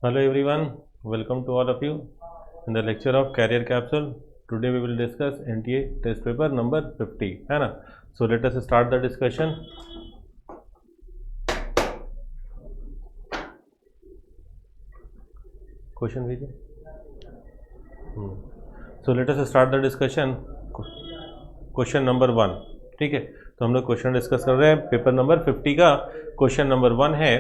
Hello everyone, welcome to all of you in the lecture of Career Capsule. Today we will discuss NTA test paper number 50 है ना. So let us start the discussion. Question भेजिए. So let us start the discussion. Question number 1. ठीक है, तो हम लोग question discuss कर रहे हैं पेपर नंबर 50 का. क्वेश्चन नंबर 1 है,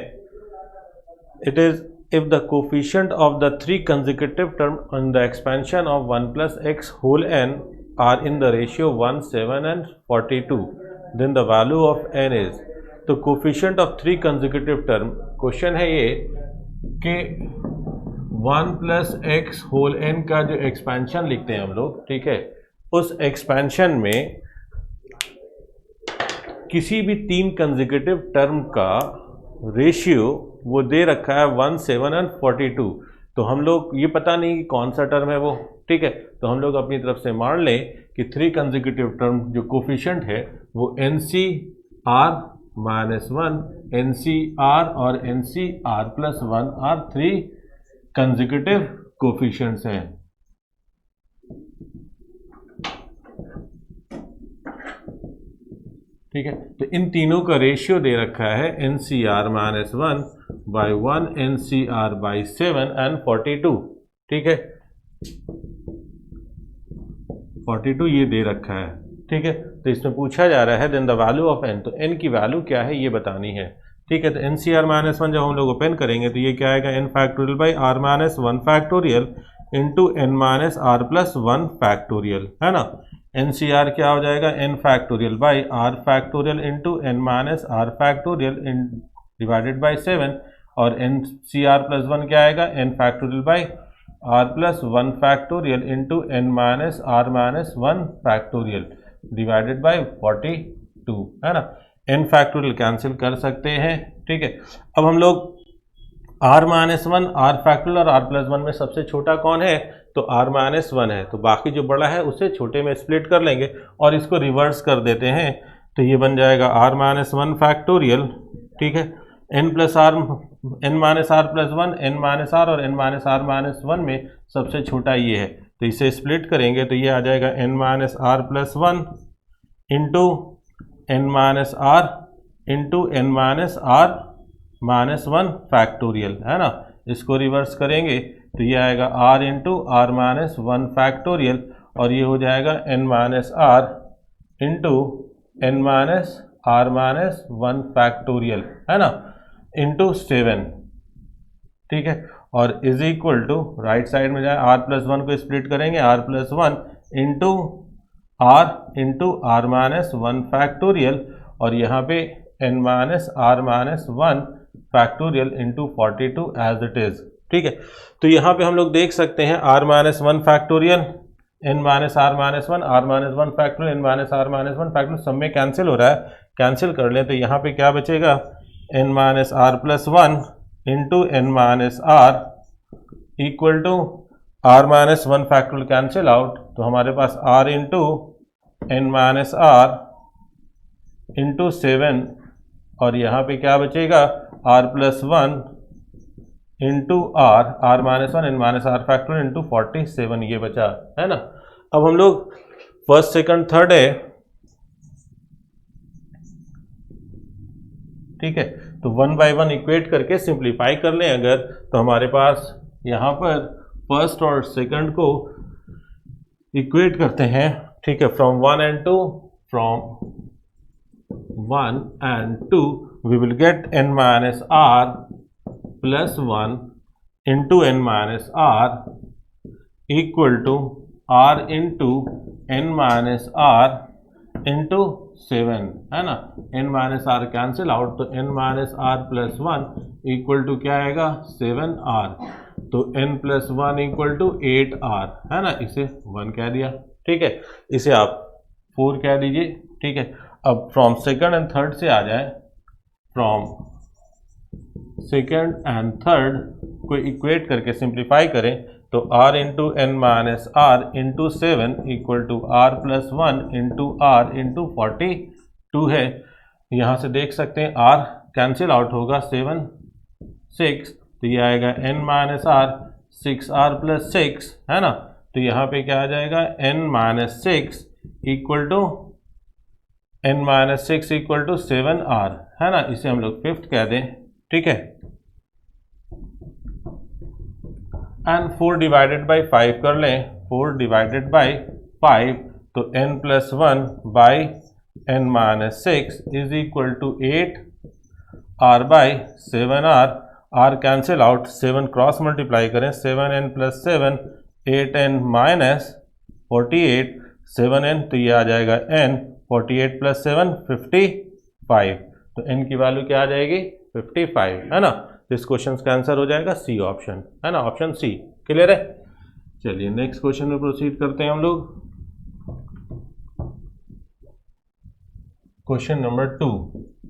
it is if the coefficient of the three consecutive term on the expansion of 1 plus x whole n are in the ratio 1, 7 and 42, then the value of n is. तो coefficient of three consecutive term question है ये कि 1 plus x whole n का जो expansion लिखते हैं हम लोग, ठीक है, उस एक्सपेंशन में किसी भी तीन कंसेक्यूटिव टर्म का रेशियो वो दे रखा है 1, 7 एंड 42. तो हम लोग ये पता नहीं कि कौन सा टर्म है वो, ठीक है, तो हम लोग अपनी तरफ से मान लें कि थ्री कंसेक्यूटिव टर्म जो कोफिशिएंट है वो NCR माइनस 1, NCR और NCR plus 1 are three consecutive coefficients हैं. ठीक है, तो इन तीनों का रेशियो दे रखा है NCR minus 1 by 1, NCR by 7 and 42. ठीक है, 42 ये दे रखा है. ठीक है, तो इसमें पूछा जा रहा है then the value of n. तो n की वैल्यू क्या है ये बतानी है. ठीक है, तो NCR माइनस 1 जब हम लोग ओपन करेंगे तो ये क्या आएगा, n factorial by r minus 1 factorial into n minus r plus 1 factorial, है ना. NCR क्या हो जाएगा, n factorial by r factorial into n minus r factorial divided by 7, और NCR प्लस 1 क्या आएगा, n factorial by r plus 1 factorial into n minus r minus 1 factorial divided by 42, है ना. n फैक्टोरियल कैंसिल कर सकते हैं. ठीक है, अब हम लोग r माइनस 1, r फैक्टोरियल और r प्लस 1 में सबसे छोटा कौन है, तो r माइनस 1 है. तो बाकी जो बड़ा है उसे छोटे में स्प्लिट कर लेंगे और इसको रिवर्स कर देते हैं. तो ये बन जाएगा r माइनस 1 फैक्टोरियल, ठीक है, n plus R, n minus R plus 1, n minus R और n माइनस आर माइनस 1 में सबसे छोटा ये है. तो इसे स्प्लिट करेंगे तो ये आ जाएगा n minus R plus 1 into n minus R into n minus R minus 1 factorial, है ना. इसको रिवर्स करेंगे तो ये आएगा r into R minus 1 factorial और ये हो जाएगा n minus R into n minus R minus 1 factorial, है ना, इंटू 7. ठीक है, और is equal to right side में जाए r प्लस 1 को स्प्लिट करेंगे, r plus 1 into R minus 1 factorial और यहाँ पे n minus R minus 1 factorial into 42 as it is. ठीक है, तो यहाँ पे हम लोग देख सकते हैं r minus 1 factorial, n minus R minus 1, r minus 1 factorial, n minus R minus 1 factorial, सब में कैंसिल हो रहा है. कैंसिल कर लें तो यहाँ पे क्या बचेगा, n minus R plus 1 into n minus R equal to r minus 1 factorial cancel out, तो हमारे पास r into n minus R into 7 और यहाँ पे क्या बचेगा, r plus 1 into R minus 1 n minus R factorial into 47 ये बचा, है ना. अब हम लोग फर्स्ट सेकंड थर्ड है, ठीक है, तो 1 बाई 1 इक्वेट करके सिंप्लीफाई कर लें अगर, तो हमारे पास यहाँ पर फर्स्ट और सेकंड को इक्वेट करते हैं. ठीक है, from 1 and 2 we will get n minus r plus 1 into n minus r equal to r into n minus r into 7, है ना. n minus r cancel out, तो n minus r plus 1 equal to क्या आएगा, 7r. तो n plus 1 equal to 8r, है ना. इसे 1 कह दिया. ठीक है, इसे आप 4 कह दीजिए. ठीक है, अब फ्रॉम सेकंड एंड थर्ड से आ जाए, फ्रॉम सेकंड एंड थर्ड को इक्वेट करके सिंप्लीफाई करें तो r into n minus R into 7 equal to r plus 1 into R into 42 है. यहाँ से देख सकते हैं r कैंसिल आउट होगा, 7 6 तो ये आएगा n minus are 6r plus 6 है ना। तो यहाँ पे क्या आ जाएगा n minus 6 equal to n minus 6 equal to 7r है ना। इसे हम लोग फिफ्थ कह दें, ठीक है। एंड 4 डिवाइडेड बाई 5 कर लें, 4 डिवाइडेड बाई 5 तो n plus 1 by n minus 6 is equal to 8r by 7r। r cancel out, 7 cross multiply करें, 7n plus 7 8n minus 48 7n, तो ये आ जाएगा n 48 प्लस 7 55। तो n की वैल्यू क्या आ जाएगी 55 है ना। तो इस क्वेश्चन का आंसर हो जाएगा सी ऑप्शन है ना, ऑप्शन सी। क्लियर है। चलिए नेक्स्ट क्वेश्चन में प्रोसीड करते हैं हम लोग। क्वेश्चन नंबर 2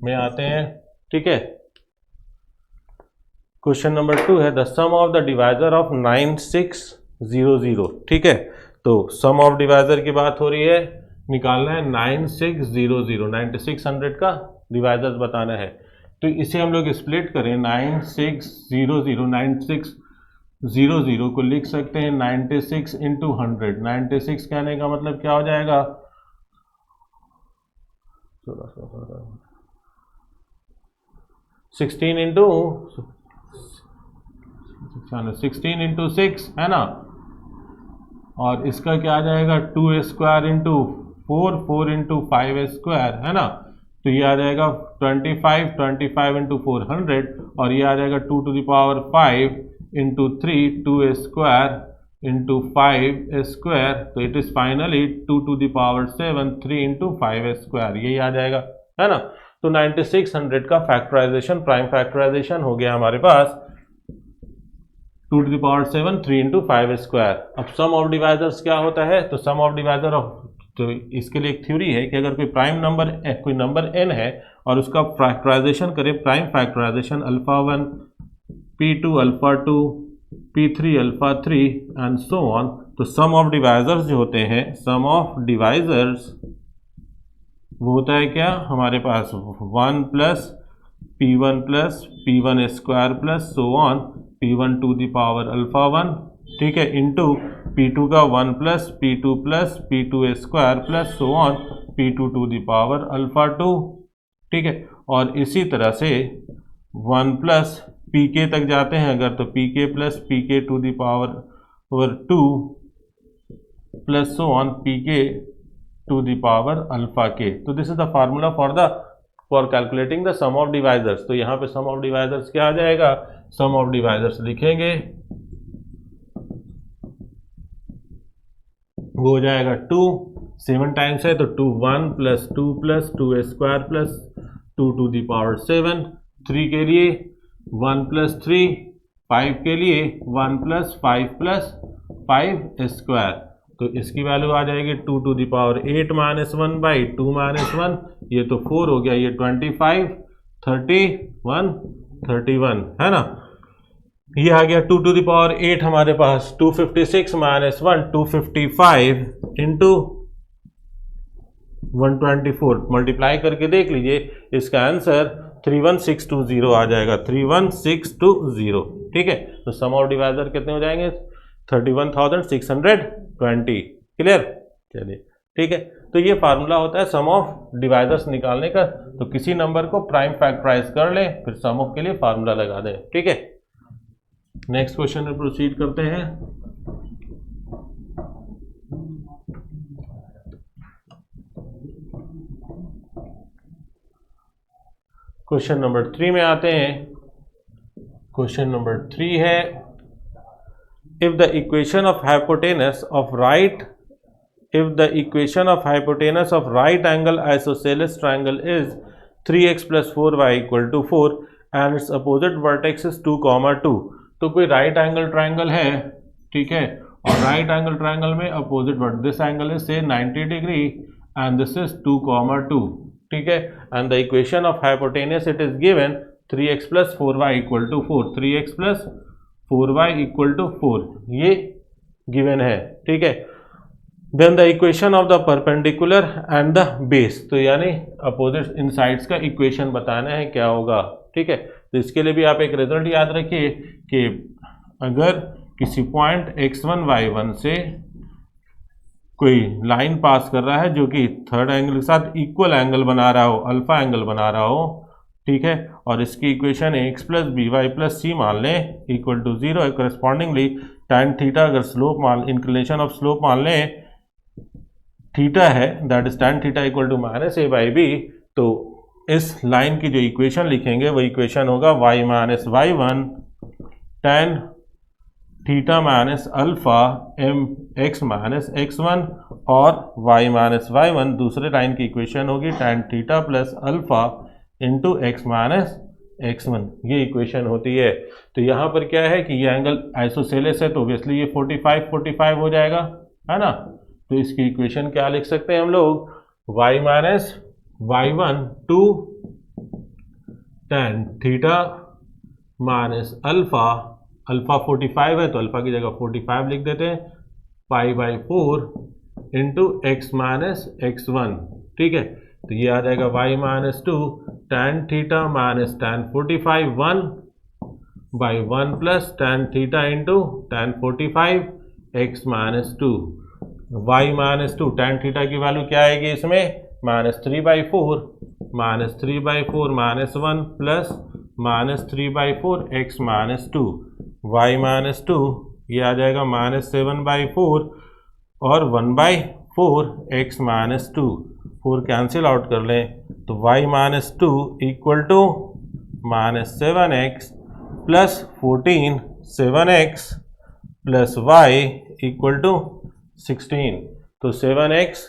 में आते हैं, ठीक है। क्वेश्चन नंबर 2 है the sum of the divisor of 9600, ठीक है। तो सम ऑफ डिवाइजर की बात हो रही है, निकालना है 9600, 9600 का डिवाइजर बताना है। तो इसे हम लोग स्प्लिट करें, 9600 को लिख सकते हैं 96 इंटू 100। 96 कहने का मतलब क्या हो जाएगा 16 इंटू 6 है ना। और इसका क्या आ जाएगा 2 स्क्वायर इंटू 4, 4 इंटू 5 स्क्वायर है ना। तो ये आ जाएगा 25 इंटू 400 और ये आ जाएगा 2 to the power 5 into 3 2 square into 5 square. तो it is finally 2 to the power 7 3 into 5 square, यही आ जाएगा है ना। तो 9600 का फैक्टराइजेशन, प्राइम फैक्टराइजेशन हो गया हमारे पास 2 to the power 7 3 into 5 square. अब सम ऑफ डिवाइजर्स क्या होता है, तो सम ऑफ डिवाइजर ऑफ, तो इसके लिए एक थ्योरी है कि अगर कोई प्राइम नंबर कोई नंबर n है और उसका फैक्टराइजेशन करें, prime factorisation alpha 1 p2 alpha 2 p3 alpha 3 and so on. तो सम ऑफ डिवाइजर्स जो होते हैं, सम ऑफ डिवाइजर्स वो होता है क्या हमारे पास 1 plus p1 square plus so on p1 to the power alpha 1, ठीक है, इंटू p2 का 1 plus p2 square plus so on p2 to the power alpha 2, ठीक है। और इसी तरह से 1 प्लस pk तक जाते हैं अगर, तो pk plus pk to the power 2 plus so on pk to the power alpha k। तो this is the formula for calculating the sum of divisors. तो यहाँ पे सम ऑफ डिवाइजर्स क्या आ जाएगा, सम ऑफ डिवाइजर्स लिखेंगे वो हो जाएगा 2, 7 टाइम्स है तो 2 1 plus 2 square plus 2 to the power 7, 3 के लिए 1 प्लस 3, 5 के लिए 1 प्लस 5 स्क्वायर। तो इसकी वैल्यू आ जाएगी 2 to the power 8 minus 1 by 2 minus 1, ये तो 4 हो गया, ये 25 31 है ना। ये आ गया 2 टू द पावर 8 हमारे पास 256 माइनस 1 255 इंटू 124, मल्टीप्लाई करके देख लीजिए, इसका आंसर 31620 आ जाएगा, 31620, ठीक है। तो सम ऑफ डिवाइजर कितने हो जाएंगे 31,620। क्लियर। चलिए ठीक है। तो ये फार्मूला होता है सम ऑफ डिवाइजर्स निकालने का। तो किसी नंबर को प्राइम फैक्टराइज कर लें, फिर सम ऑफ के लिए फार्मूला लगा दें, ठीक है। नेक्स्ट क्वेश्चन में प्रोसीड करते हैं। क्वेश्चन नंबर 3 में आते हैं। क्वेश्चन नंबर 3 है if the equation of hypotenuse of right angle isosceles triangle is 3x plus 4y equal to 4 and its opposite vertex is 2, 2। तो कोई राइट एंगल ट्राइंगल है, ठीक है, और राइट एंगल ट्राइंगल में अपोजिट वर्ट, दिस एंगल इज से 90 degree and this is 2, 2, ठीक है। And the equation of hypotenuse it is given 3x plus 4y equal to 4, 3x plus 4y equal to 4, ये given है, ठीक है। Then the equation of the perpendicular and the base, तो यानी opposite इन sides का इक्वेशन बताना है क्या होगा, ठीक है। तो तो इसके लिए भी आप एक रिजल्ट याद रखिए कि अगर किसी पॉइंट x1 y1 से कोई लाइन पास कर रहा है जो कि थर्ड एंगल के साथ इक्वल एंगल बना रहा हो, अल्फा एंगल बना रहा हो, ठीक है, और इसकी equation x plus B Y plus C मान लें इक्वल टू 0 है, करस्पॉन्डिंगली tan थीटा अगर स्लोप मान इंक्लिनेशन ऑफ स्लोप मान लें थीटा है, that is tan theta equal to minus A by B, तो इस लाइन की जो इक्वेशन लिखेंगे वो इक्वेशन होगा y minus y one tan theta minus alpha m x minus x one, और y माइनस वाई वन दूसरे लाइन की इक्वेशन होगी tan theta plus alpha into x minus x one, ये इक्वेशन होती है। तो यहाँ पर क्या है कि ये एंगल आइसोसेलेस है तो ऑब्वियसली ये 45 हो जाएगा, है ना। तो इसकी इक्वेशन क्या लिख सकते हैं हम लोग, y minus y one to tan theta minus alpha, alpha 45 है तो अल्फा की जगह 45 लिख देते हैं, pi by 4 into x minus x one, ठीक है। तो ये आ जाएगा y minus to tan theta minus tan 45 1 by 1 plus tan theta into tan 45 x minus to, y minus to tan theta की वैल्यू क्या आएगी इसमें, minus 3 by 4 minus 3 by 4 minus 1 plus minus 3 by 4 x minus to, y minus to ये आ जाएगा minus 7 by 4 और 1 by 4 x minus two, 4 cancel out कर लें तो y minus two equal to minus 7x plus 14 7x plus y equal to 16। तो 7x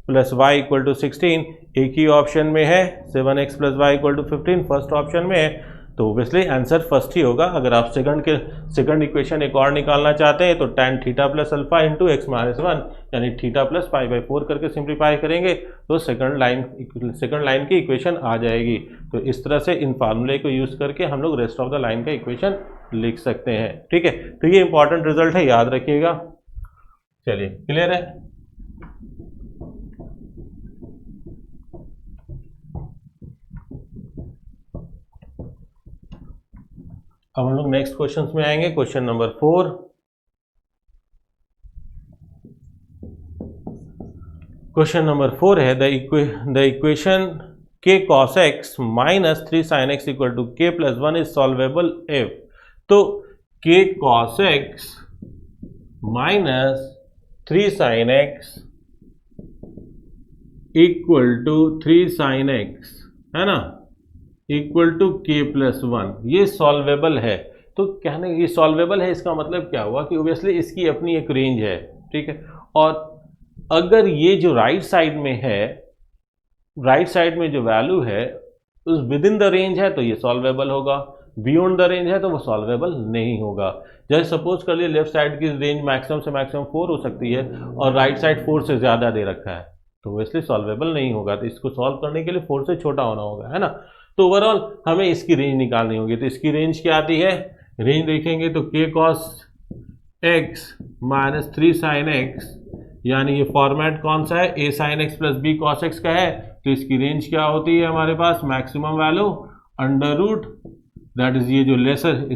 plus y equal to 16 एक ही option में है, 7x plus y equal to 15 first option में है, तो ऑब्वियसली आंसर फर्स्ट ही होगा। अगर आप सेकंड इक्वेशन एक और निकालना चाहते हैं तो tan theta plus alpha into x minus one यानी थीटा प्लस पाई बाई 4 करके सिंप्लीफाई करेंगे तो सेकंड लाइन की इक्वेशन आ जाएगी। तो इस तरह से इन फार्मूले को यूज़ करके हम लोग रेस्ट ऑफ द लाइन का इक्वेशन लिख सकते हैं, ठीक है। तो ये इंपॉर्टेंट रिजल्ट है, याद रखिएगा। चलिए क्लियर है। अब हम लोग नेक्स्ट क्वेश्चन में आएंगे, क्वेश्चन नंबर 4। क्वेश्चन नंबर 4 है the equation k cos x minus 3 sin x equal to k plus 1 is solvable if. तो k cos x minus 3 sin x equal to 3 sin x, है ना, equal to k plus 1, ये solvable है। तो कहने ये solvable है इसका मतलब क्या हुआ कि ऑब्वियसली इसकी अपनी एक रेंज है, ठीक है। और अगर ये जो राइट साइड में है, राइट साइड में जो वैल्यू है उस विद इन द रेंज है तो ये सॉल्वेबल होगा, बियॉन्ड द रेंज है तो वो सॉल्वेबल नहीं होगा। जैसे सपोज कर लिए लेफ्ट साइड की रेंज मैक्सिमम से मैक्सिमम 4 हो सकती है और राइट साइड 4 से ज़्यादा दे रखा है तो ऑब्वियसली सॉल्वेबल नहीं होगा। तो इसको सॉल्व करने के लिए 4 से छोटा होना होगा, है ना। तो ओवरऑल हमें इसकी रेंज निकालनी होगी। तो इसकी रेंज क्या आती है, रेंज देखेंगे तो k cos x minus 3 sin x, यानी ये फॉर्मेट कौन सा है, a sin x plus b cos x का है। तो इसकी रेंज क्या होती है हमारे पास, maximum value under root, that is ये जो लेसर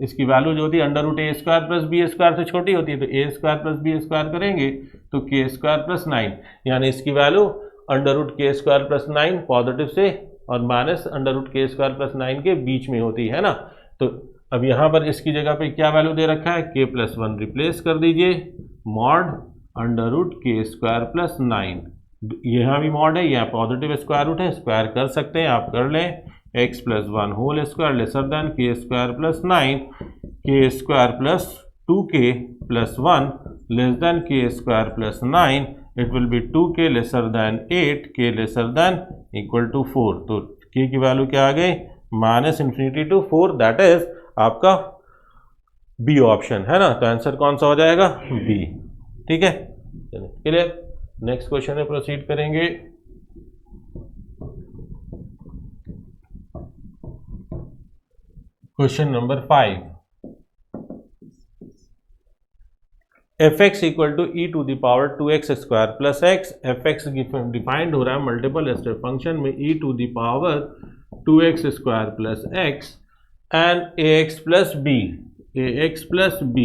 इसकी वैल्यू जो होती है under root A square plus B square से छोटी होती है, तो A square plus B square करेंगे तो के स्क्वायर प्लस 9, यानी इसकी value under root K square plus 9 positive से और minus under root K square plus 9 के बीच में होती है ना। तो अब यहाँ पर इसकी जगह पे क्या वैल्यू दे रखा है, के प्लस 1 रिप्लेस कर दीजिए, mod under root K square plus 9, यहाँ भी मॉड है, यहाँ पॉजिटिव स्क्वायर रूट है, स्क्वायर कर सकते हैं आप, कर लें, X plus 1 whole square lesser than K square plus 9, K square plus 2k plus 1 less than K square plus 9, it will be 2k lesser than 8, k lesser than equal to 4। तो k की value क्या आ गई, minus infinity to 4, that is आपका B option, है ना। तो answer कौन सा हो जाएगा, बी, ठीक है। चलिए क्लियर, नेक्स्ट क्वेश्चन में प्रोसीड करेंगे। Question number 5, fx equal to e to the power 2x square plus x. fx defined हो रहा है मल्टीपल स्टेप फंक्शन में e to the power 2x square plus x and ax plus b. ax plus b,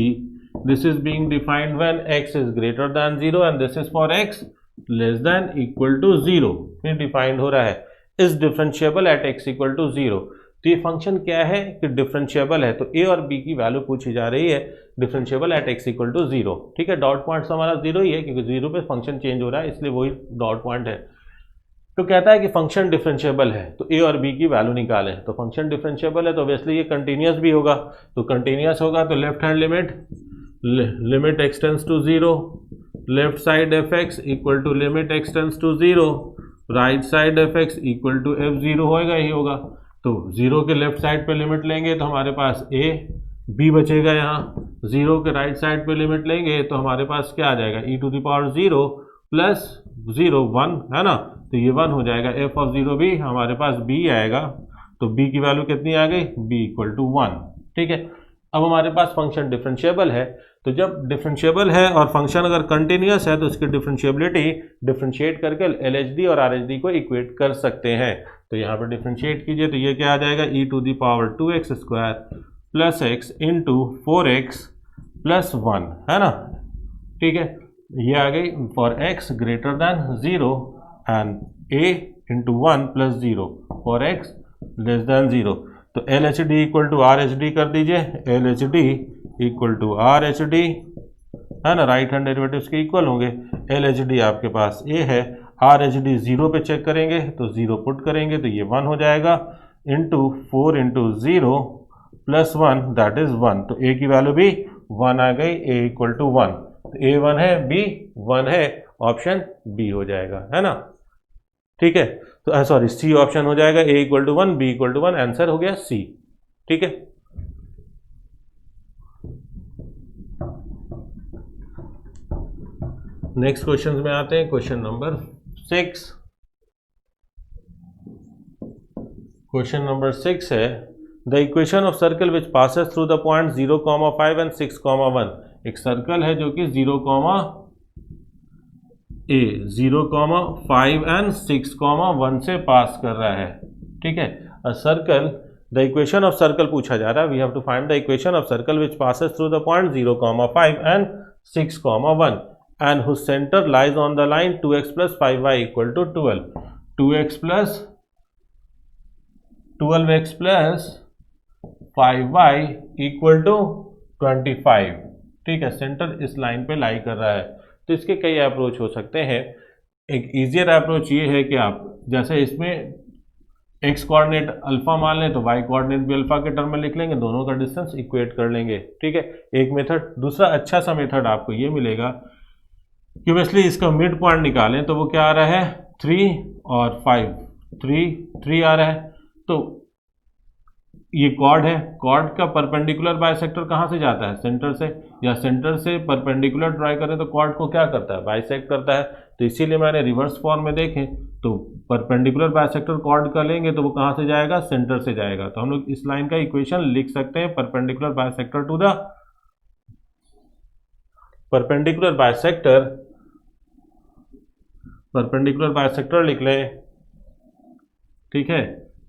this is being defined when x is greater than 0 and this is for x less than equal to 0. फिर defined हो रहा है is differentiable at x equal to 0. तो ये function क्या है कि differentiable है, तो a और b की वैल्यू पूछी जा रही है differentiable at x equal to 0. ठीक है, डॉट पॉइंट हमारा 0 ही है क्योंकि 0 पे फंक्शन चेंज हो रहा है इसलिए वही डॉट पॉइंट है. तो कहता है कि फंक्शन डिफरेंशिएबल है तो a और b की वैल्यू निकालें. तो फंक्शन डिफरेंशिएबल है तो ऑब्वियसली ये कंटिन्यूस भी होगा. तो कंटिन्यूस होगा तो left hand limit x tends to 0, left side fx equal to limit x tends to 0, right side fx equal to f0 होएगा ही होगा. तो 0 के लेफ्ट साइड पे लिमिट लेंगे तो हमारे पास a b बचेगा. यहाँ 0 के राइट साइड पे लिमिट लेंगे तो हमारे पास क्या आ जाएगा e to the power 0 plus 0 1 है ना. तो ये 1 हो जाएगा. f ऑफ 0 भी हमारे पास b आएगा. तो b की वैल्यू कितनी आ गई, b इक्वल टू 1. ठीक है, अब हमारे पास फंक्शन डिफरेंशिएबल है. तो जब डिफरेंशिएबल है और फंक्शन अगर कंटिन्यूस है तो इसकी डिफरेंशिएबिलिटी डिफरेंशिएट करके LHD और RHD को इक्वेट कर सकते हैं. तो यहाँ पर डिफरेंशिएट कीजिए तो ये क्या आ जाएगा, e to the power 2x square plus x into 4x plus 1 है ना. ठीक है, ये आ गई for x greater than 0 and a into 1 plus 0 for x less than 0. तो LHD इक्वल टू RHD कर दीजिए. LHD इक्वल टू RHD है ना, राइट हैंड डेरिवेटिव्स के इक्वल होंगे. LHD आपके पास A है, RHD 0 पे चेक करेंगे तो 0 पुट करेंगे तो ये 1 हो जाएगा into 4 into 0 plus 1 that is 1. तो A की वैल्यू भी 1 आ गई, A इक्वल टू 1. तो A 1 है, B 1 है, ऑप्शन B हो जाएगा है ना. ठीक है, तो सॉरी C ऑप्शन हो जाएगा. A equal to 1, B equal to 1, answer हो गया C. ठीक है, नेक्स्ट क्वेश्चन में आते हैं. Question number 6. क्वेश्चन नंबर 6 है the equation of circle which passes through the point 0, 5 and 6, 1. एक सर्कल है जो कि 0, 5 एंड 6, 1 से पास कर रहा है. ठीक है, a circle, the equation of circle पूछा जा रहा है. We have to find the equation of circle which passes through the point 0, 5 and 6, 1 and whose center lies on the line 2x plus 5y equal to 12. 2x plus 12x plus 5y equal to 25. ठीक है, centre इस line पे लाई कर रहा है. तो इसके कई अप्रोच हो सकते हैं. एक इजियर अप्रोच ये है कि आप जैसे इसमें x कोऑर्डिनेट अल्फा मान लें तो y कोऑर्डिनेट भी अल्फा के टर्म में लिख लेंगे, दोनों का डिस्टेंस इक्वेट कर लेंगे. ठीक है, एक मेथड. दूसरा अच्छा सा मेथड आपको ये मिलेगा कि ऑब्वियसली इसका मिड पॉइंट निकालें तो वो क्या आ रहा है 3 और 5, 3 आ रहा है. तो ये कॉर्ड है, कॉर्ड का परपेंडिकुलर बाइसेक्टर कहाँ से जाता है, सेंटर से, या सेंटर से परपेंडिकुलर ड्राई करें तो कॉर्ड को क्या करता है, बाइसेक्ट करता है. तो इसीलिए मैंने रिवर्स फॉर्म में देखें तो परपेंडिकुलर बाइसेक्टर कॉर्ड का लेंगे तो वो कहाँ से जाएगा, सेंटर से जाएगा. तो हम लोग इस लाइन का इक्वेशन लिख सकते हैं perpendicular bisector to the perpendicular bisector लिख लें. ठीक है,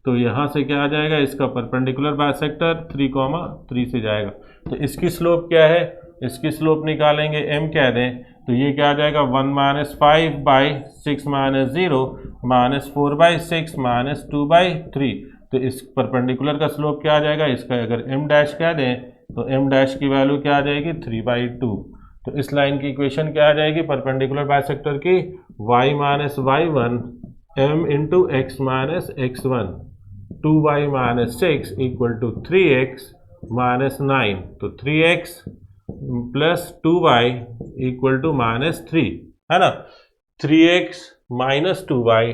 तो यहाँ से क्या आ जाएगा, इसका परपेंडिकुलर बाइसेक्टर 3, 3 से जाएगा. तो इसकी स्लोप क्या है, इसकी स्लोप निकालेंगे, m कह दें तो ये क्या आ जाएगा 1 minus 5 by 6 minus 0 minus 4 by 6 minus 2 by 3. तो इस परपेंडिकुलर का स्लोप क्या आ जाएगा, इसका अगर m डैश कह दें तो m डैश की वैल्यू क्या आ जाएगी 3/2. तो इस लाइन की इक्वेशन क्या आ जाएगी परपेंडिकुलर बाइसेक्टर की, y minus y1 m into x minus x1 2y minus 6 equal to 3x minus 9. तो 3x plus 2y equal to minus 3 है ना. 3x माइनस 2y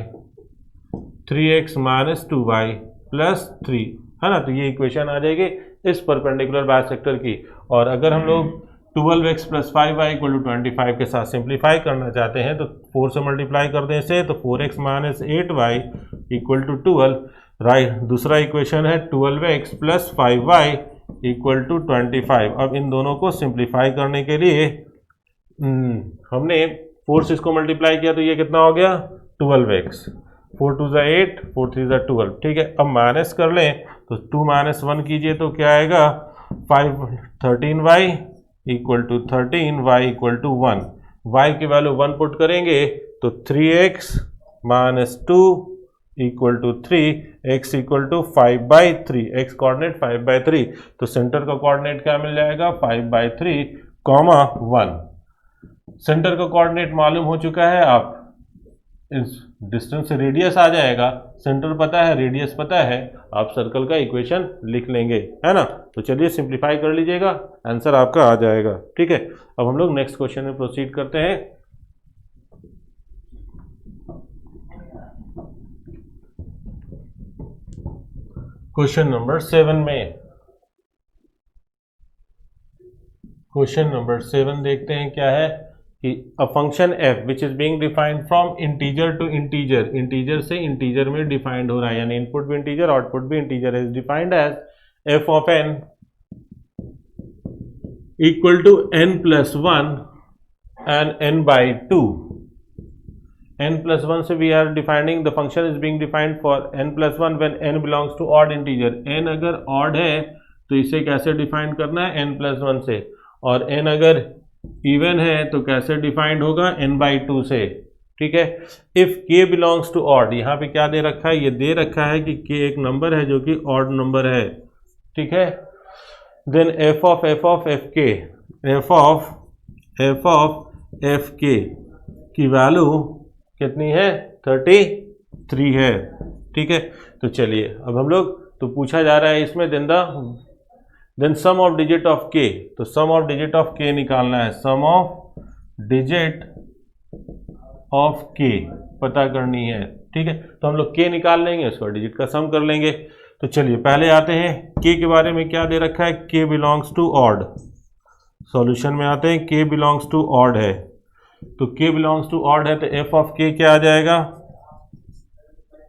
प्लस 3 है ना. तो ये इक्वेशन आ जाएगी इस परपेंडिकुलर बाइसेक्टर की. और अगर हम लोग 12x plus 5y equal to 25 के साथ सिंप्लीफाई करना चाहते हैं तो 4 से मल्टीप्लाई कर दें इसे तो 4x minus 8y equal to 12. Right, दूसरा इक्वेशन है 12x plus 5y equal to 25. अब इन दोनों को सिंप्लीफाई करने के लिए हमने 4 से इसको मल्टीप्लाई किया तो ये कितना हो गया 12x 4 2 ज़ा 8, 4 3 ज़ा 12, ठीक है। अब माइनस कर लें तो 2 - 1 कीजिए तो क्या आएगा 13y equal to 13, y equal to 1, y की वैल्यू 1 पुट करेंगे तो 3x - 2 equal to 3, x equal to 5/3, x coordinate 5/3, तो सेंटर का कोऑर्डिनेट क्या मिल जाएगा 5/3, 1। सेंटर का कोऑर्डिनेट मालूम हो चुका है, आप इस डिस्टेंस से रेडियस आ जाएगा, सेंटर पता है, रेडियस पता है, आप सर्कल का इक्वेशन लिख लेंगे, है ना। तो चलिए सिंप्लीफाई कर लीजिएगा, आंसर आपका आ जाएगा, ठीक है। अब हम लोग नेक्स्ट क्वेश्चन में प्रोसीड करते हैं। क्वेश्चन नंबर 7 में, क्वेश्चन नंबर 7 देखते हैं क्या है कि a function f which is being defined from integer to integer, integer से इंटीजर में डिफाइंड हो रहा है, यानी इनपुट भी इंटीजर आउटपुट भी integer, is defined as f of n equal to n+1 and n/2. n+1 से we are defining the function is being defined for n+1 when n belongs to odd integer. n अगर odd है तो इसे कैसे define करना है n+1 से, और n अगर इवन है तो कैसे डिफाइंड होगा n/2 से, ठीक है। If k belongs to odd, यहाँ पे क्या दे रखा है, ये दे रखा है कि k एक नंबर है जो कि ऑड नंबर है, ठीक है। Then f of fk, f of fk की वैल्यू कितनी है 33 है, ठीक है। तो चलिए अब हम लोग, तो पूछा जा रहा है इसमें then sum of digit of k, तो sum of digit of k निकालना है, sum of digit of k पता करनी है, ठीक है। तो हम लोग k निकाल लेंगे, उसका डिजिट का सम कर लेंगे। तो चलिए पहले आते हैं k के बारे में क्या दे रखा है, k belongs to odd. Solution में आते हैं, k बिलोंग्स टू ऑड है, तो k बिलोंग्स टू ऑड है तो f ऑफ k क्या आ जाएगा,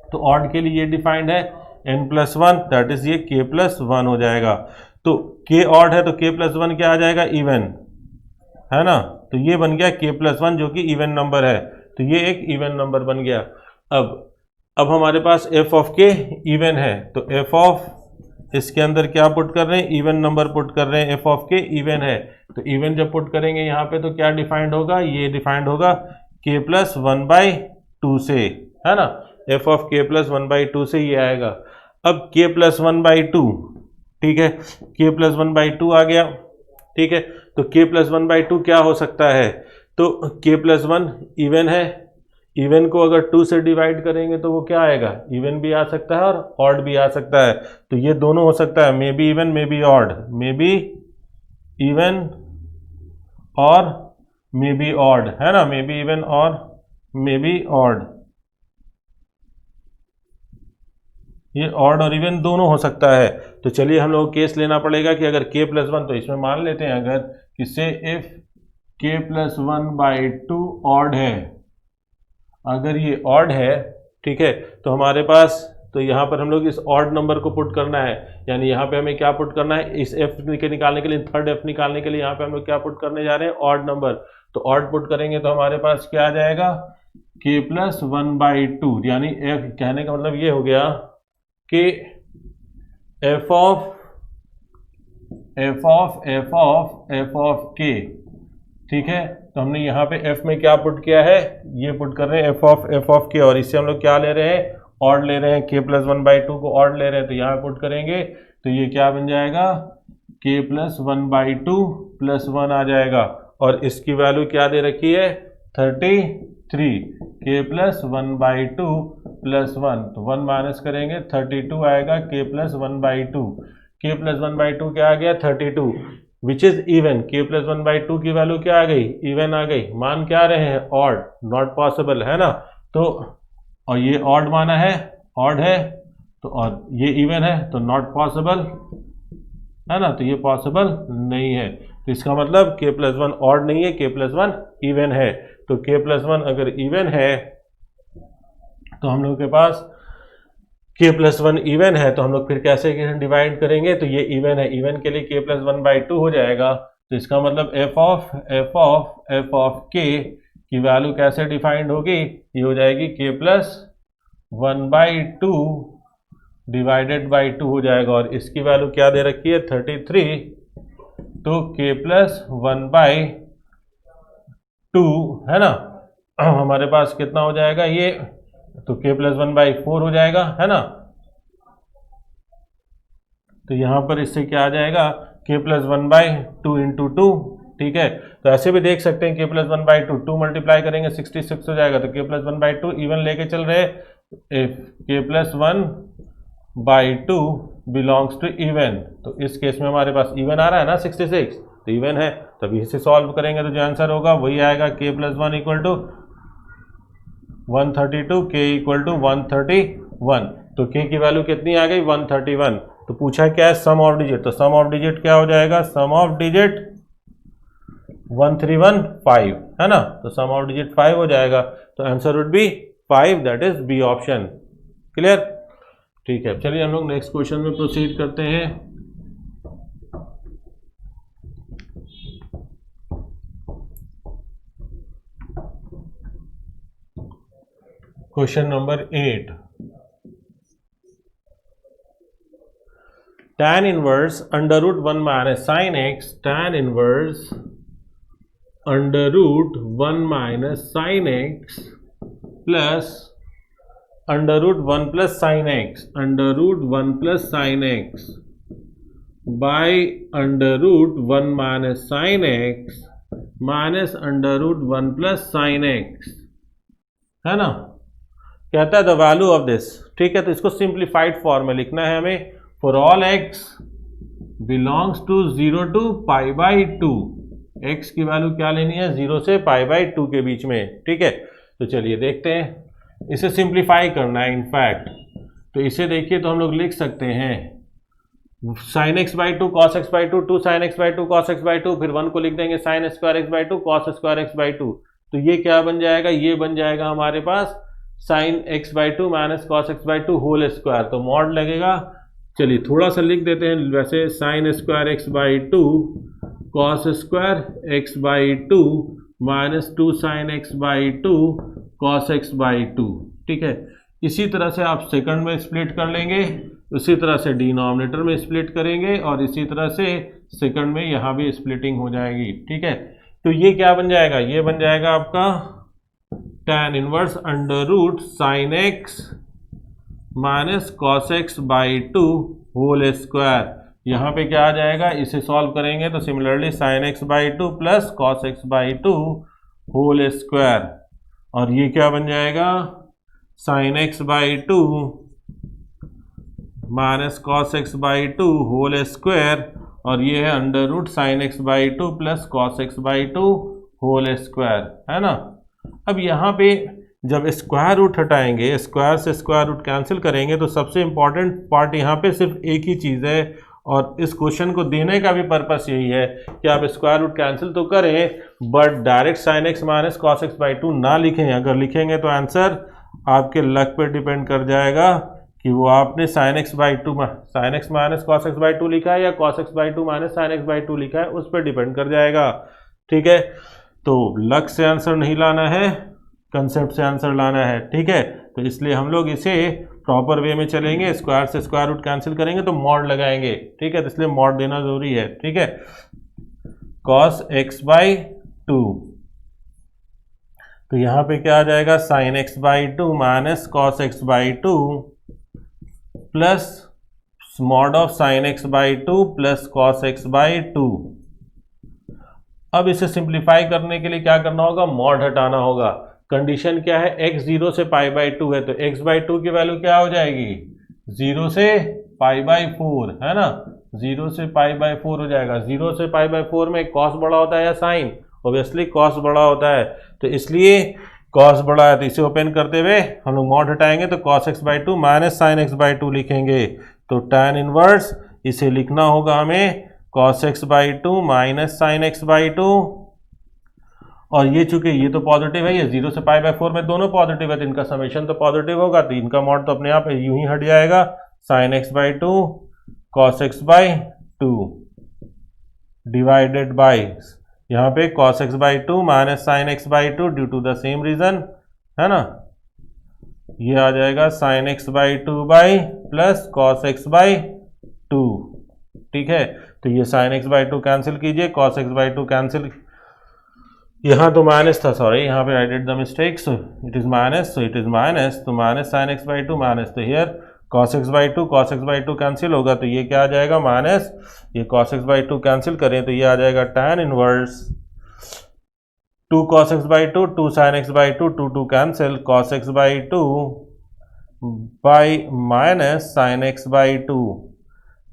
तो ऑड के लिए ये डिफाइंड है n+1, दैट इज ये k+1 हो जाएगा। तो k ऑड है तो k+1 क्या आ जाएगा, इवन, है ना। तो ये बन गया k+1 जो कि इवन नंबर है, तो ये एक इवन नंबर बन गया। अब हमारे पास f ऑफ k इवन है, तो f ऑफ इसके अंदर क्या पुट कर रहे हैं, इवन नंबर पुट कर रहे हैं, f ऑफ k इवन है, तो इवन जब पुट करेंगे यहाँ पे तो क्या डिफाइंड होगा, ये डिफाइंड होगा k+1/2 से, है ना। f ऑफ k+1/2 से ये आएगा। अब k+1/2, ठीक है, k+1/2 आ गया, ठीक है। तो k+1/2 क्या हो सकता है, तो k+1 इवन है, इवन को अगर 2 से डिवाइड करेंगे तो वो क्या आएगा, इवन भी आ सकता है और ऑड भी आ सकता है, तो ये दोनों हो सकता है, may be even may be odd, may be even और मे बी ऑड, है ना, मे बी इवन और मे बी ऑड, ये ऑड और इवन दोनों हो सकता है। तो चलिए हम लोग केस लेना पड़ेगा कि अगर k+1, तो इसमें मान लेते हैं अगर कि से इफ k+1/2 ऑड है, अगर ये ऑड है, ठीक है, तो हमारे पास, तो यहाँ पर हम लोग इस ऑड नंबर को पुट करना है, यानी यहाँ पे हमें क्या पुट करना है, इस f के निकालने के लिए, थर्ड f निकालने के लिए यहाँ पे हम लोग क्या पुट करने जा रहे हैं, ऑड नंबर। तो ऑड पुट करेंगे तो हमारे पास क्या आ जाएगा, k+1/2, यानी f, कहने का मतलब ये हो गया कि f ऑफ k, ठीक है। तो हमने यहाँ पे f में क्या पुट किया है, ये पुट कर रहे हैं f ऑफ k, और इससे हम लोग क्या ले रहे हैं, ऑड ले रहे हैं, k+1/2 को ऑड ले रहे हैं, तो यहाँ पुट करेंगे तो ये क्या बन जाएगा, k+1/2 +1 आ जाएगा, और इसकी वैल्यू क्या दे रखी है 33, k+1/2 +1, तो 1 माइनस करेंगे 32 आएगा, k+1/2, k+1/2 क्या आ गया 32, विच इज इवन, k+1/2 की वैल्यू क्या आ गई, इवन आ गई, मान क्या आ रहे हैं, ऑड, नॉट पॉसिबल, है ना। तो और ये ऑड माना है, ऑड है, तो और ये इवन है तो नॉट पॉसिबल, है ना, तो ये पॉसिबल नहीं है। तो इसका मतलब k+1 ऑड नहीं है, k+1 इवन है, तो k+1 अगर इवन है तो हम लोग के पास k+1 इवन है, तो हम लोग फिर कैसे डिवाइड करेंगे, तो ये इवन है, इवन के लिए k+1/2 हो जाएगा, तो इसका मतलब f ऑफ k की वैल्यू कैसे डिफाइंड होगी, ये हो जाएगी k+1/2, 1/2 डिवाइडेड बाई 2 हो जाएगा, और इसकी वैल्यू क्या दे रखी है 33, तो k प्लस 1/2 है ना। हमारे पास कितना हो जाएगा ये, तो k प्लस 1/4 हो जाएगा है ना। तो यहां पर इससे क्या आ जाएगा k प्लस 1/2 इंटू 2, ठीक है। तो ऐसे भी देख सकते हैं k प्लस 1/2 2 मल्टीप्लाई करेंगे 66 हो जाएगा, तो k प्लस 1/2 इवन लेके चल रहे, if k plus 1/2 belongs to even, तो इस केस में हमारे पास इवन आ रहा है ना 66, तो इवन है, तभी इसे सॉल्व करेंगे तो जो आंसर होगा वही आएगा k plus 1 equal to 132, k equal to 131। तो k की वैल्यू कितनी आ गई 131। तो पूछा क्या है सम ऑफ डिजिट, तो सम ऑफ डिजिट क्या हो जाएगा, सम ऑफ डिजिट 1315 है ना। तो सम ऑफ डिजिट 5 हो जाएगा, तो answer would be 5, that is B option. Clear, ठीक है। चलिए हम लोग नेक्स्ट क्वेश्चन में प्रोसीड करते हैं। Question number 8, tan inverse under root 1 minus sin x, tan inverse under root 1 minus sin x plus under root 1 plus sin x, under root 1 plus sin x by under root 1 minus sin x minus under root 1 plus sin x, है ना। कहता है the value of this, ठीक है। तो इसको simplified form में लिखना है हमें, for all x belongs to 0 to π/2, x की वैल्यू क्या लेनी है 0 से π/2 के बीच में, ठीक है। तो चलिए देखते हैं, इसे सिंप्लीफाई करना है इनफैक्ट। तो इसे देखिए तो हम लोग लिख सकते हैं sin x/2 cos x/2 2 sin x/2 cos x/2, फिर 1 को लिख देंगे sin square x/2 cos square x/2। तो ये क्या बन जाएगा, ये बन जाएगा हमारे पास sin x/2 minus cos x/2 whole square, तो मॉड लगेगा। चलिए थोड़ा सा लिख देते हैं वैसे, sin square x/2 cos square x/2 minus 2 sin x/2 cos x/2, ठीक है। इसी तरह से आप सेकंड में स्प्लिट कर लेंगे, उसी तरह से डिनोमिनेटर में स्प्लिट करेंगे, और इसी तरह से सेकंड में यहाँ भी स्प्लिटिंग हो जाएगी, ठीक है। तो ये क्या बन जाएगा, ये बन जाएगा आपका tan inverse under root sine x minus cos x/2 whole square. यहाँ पे क्या आ जाएगा, इसे सॉल्व करेंगे तो similarly sine x/2 plus cos x/2 whole square, और ये क्या बन जाएगा sine x/2 minus cos x/2 whole square, और ये है under root sine x/2 plus cos x/2 whole square, है ना। अब यहाँ पे जब स्क्वायर रूट हटाएंगे, स्क्वायर से स्क्वायर रूट कैंसिल करेंगे, तो सबसे इंपॉर्टेंट पार्ट यहाँ पे सिर्फ एक ही चीज़ है, और इस क्वेश्चन को देने का भी पर्पस यही है कि आप स्क्वायर रूट कैंसिल तो करें but direct sine x minus cos x/2 ना लिखें। अगर लिखेंगे तो आंसर आपके लक पे डिपेंड कर जाएगा कि वो आपने sign x minus cos x/2 लिखा है या cos x/2 minus sine x/2 लिखा है, उस पर डिपेंड कर जाएगा, ठीक है। तो लक से आंसर नहीं लाना है, कंसेप्ट से आंसर लाना है, ठीक है। तो इसलिए हम लोग इसे प्रॉपर वे में चलेंगे, स्क्वायर से स्क्वायर रूट कैंसिल करेंगे तो मॉड लगाएंगे, ठीक है। तो इसलिए मॉड देना जरूरी है, ठीक है। cos x/2, तो यहाँ पे क्या आ जाएगा sine x/2 minus cos x/2 plus mod of sine x/2 plus cos x/2। अब इसे सिंप्लीफाई करने के लिए क्या करना होगा, मॉड हटाना होगा। कंडीशन क्या है, x 0 से π/2 है, तो x/2 की वैल्यू क्या हो जाएगी 0 से π/4, है ना। 0 से π/4 हो जाएगा। 0 से π/4 में cos बड़ा होता है या साइन, ऑब्वियसली cos बड़ा होता है, तो इसलिए cos बड़ा है, तो इसे ओपन करते हुए हम लोग मॉड हटाएंगे तो cos x/2 minus sine x/2 लिखेंगे। तो tan इनवर्स इसे लिखना होगा हमें cos x/2 minus sine x/2, और ये चूंकि ये तो पॉजिटिव है, ये 0 से π/4 में दोनों पॉजिटिव है, तो इनका समेशन तो पॉजिटिव होगा, तो इनका मॉड तो अपने आप यूं ही हट जाएगा, sine x/2 cos x/2 divided by यहाँ पे cos x/2 minus sine x/2 due to the same reason, है ना। ये आ जाएगा sine X by two by plus cos X by two. ठीक है, तो ये sine X by two cancel कीजिए, cos X by two cancel, यहाँ तो माइनस था, सॉरी यहाँ पे I did the mistake, so it is minus, so it is minus, तो minus sine X by two minus, तो here cos X by two cancel होगा, तो ये क्या आ जाएगा माइनस, ये cos X by two cancel करें तो ये आ जाएगा tan inverse 2 cos x by to, 2 sin x by to, 2 cancel, cos x by two by minus sine X by to.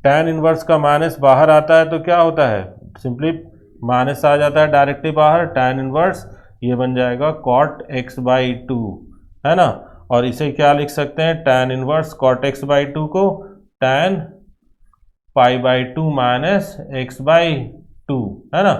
tan inverse का माइनस बाहर आता है तो क्या होता है, सिंपली माइनस आ जाता है डायरेक्टली बाहर, tan इनवर्स ये बन जाएगा cot x बाई टू, है ना। और इसे क्या लिख सकते हैं, tan inverse cot x by two को tan pi by two minus X by two, है ना।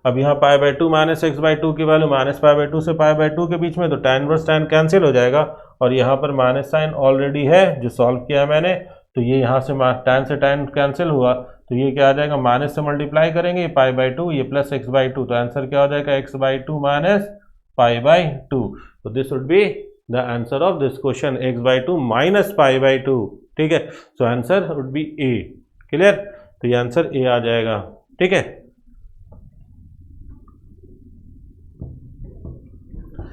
अब यहाँ pi by two minus X by two की value minus pi by two से पाई बाई टू के बीच में, तो tan इनवर्स tan कैंसिल हो जाएगा, और यहाँ पर माइनस साइन ऑलरेडी है जो सॉल्व किया मैंने, तो ये यहाँ से tan से tan कैंसिल हुआ, तो ये क्या आ जाएगा, माइनस से मल्टीप्लाई करेंगे, ये पाई बाई टू, ये प्लस एक्स बाई टू, तो आंसर क्या हो जाएगा, X by two minus pi by two. तो this would be the answer of this question, X by two minus pi by two. ठीक है, so answer would be A. Clear, तो ये answer A आ जाएगा। ठीक है,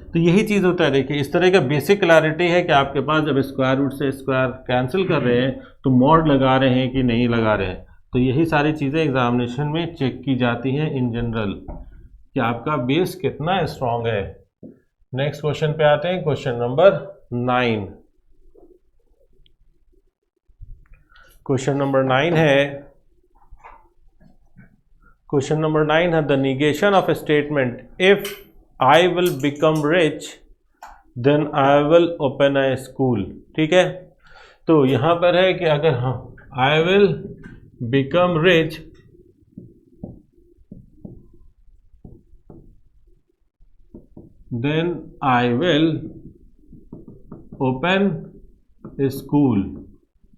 तो यही चीज़ होता है, देखिए इस तरह का बेसिक क्लैरिटी है कि आपके पास जब स्क्वायर रूट से स्क्वायर कैंसिल कर रहे हैं तो मॉड लगा रहे हैं कि नहीं लगा रहे हैं, तो यही सारी चीज़ें एग्जामिनेशन में चेक की जाती हैं इन जनरल कि आपका बेस कितना स्ट्रांग है। नेक्स्ट क्वेश्चन पे आते हैं, क्वेश्चन नंबर 9। क्वेश्चन नंबर 9 है, क्वेश्चन नंबर 9 है the negation of A statement if I will become rich then I will open a school। ठीक है, तो यहाँ पर है कि अगर I will become rich then I will open a school।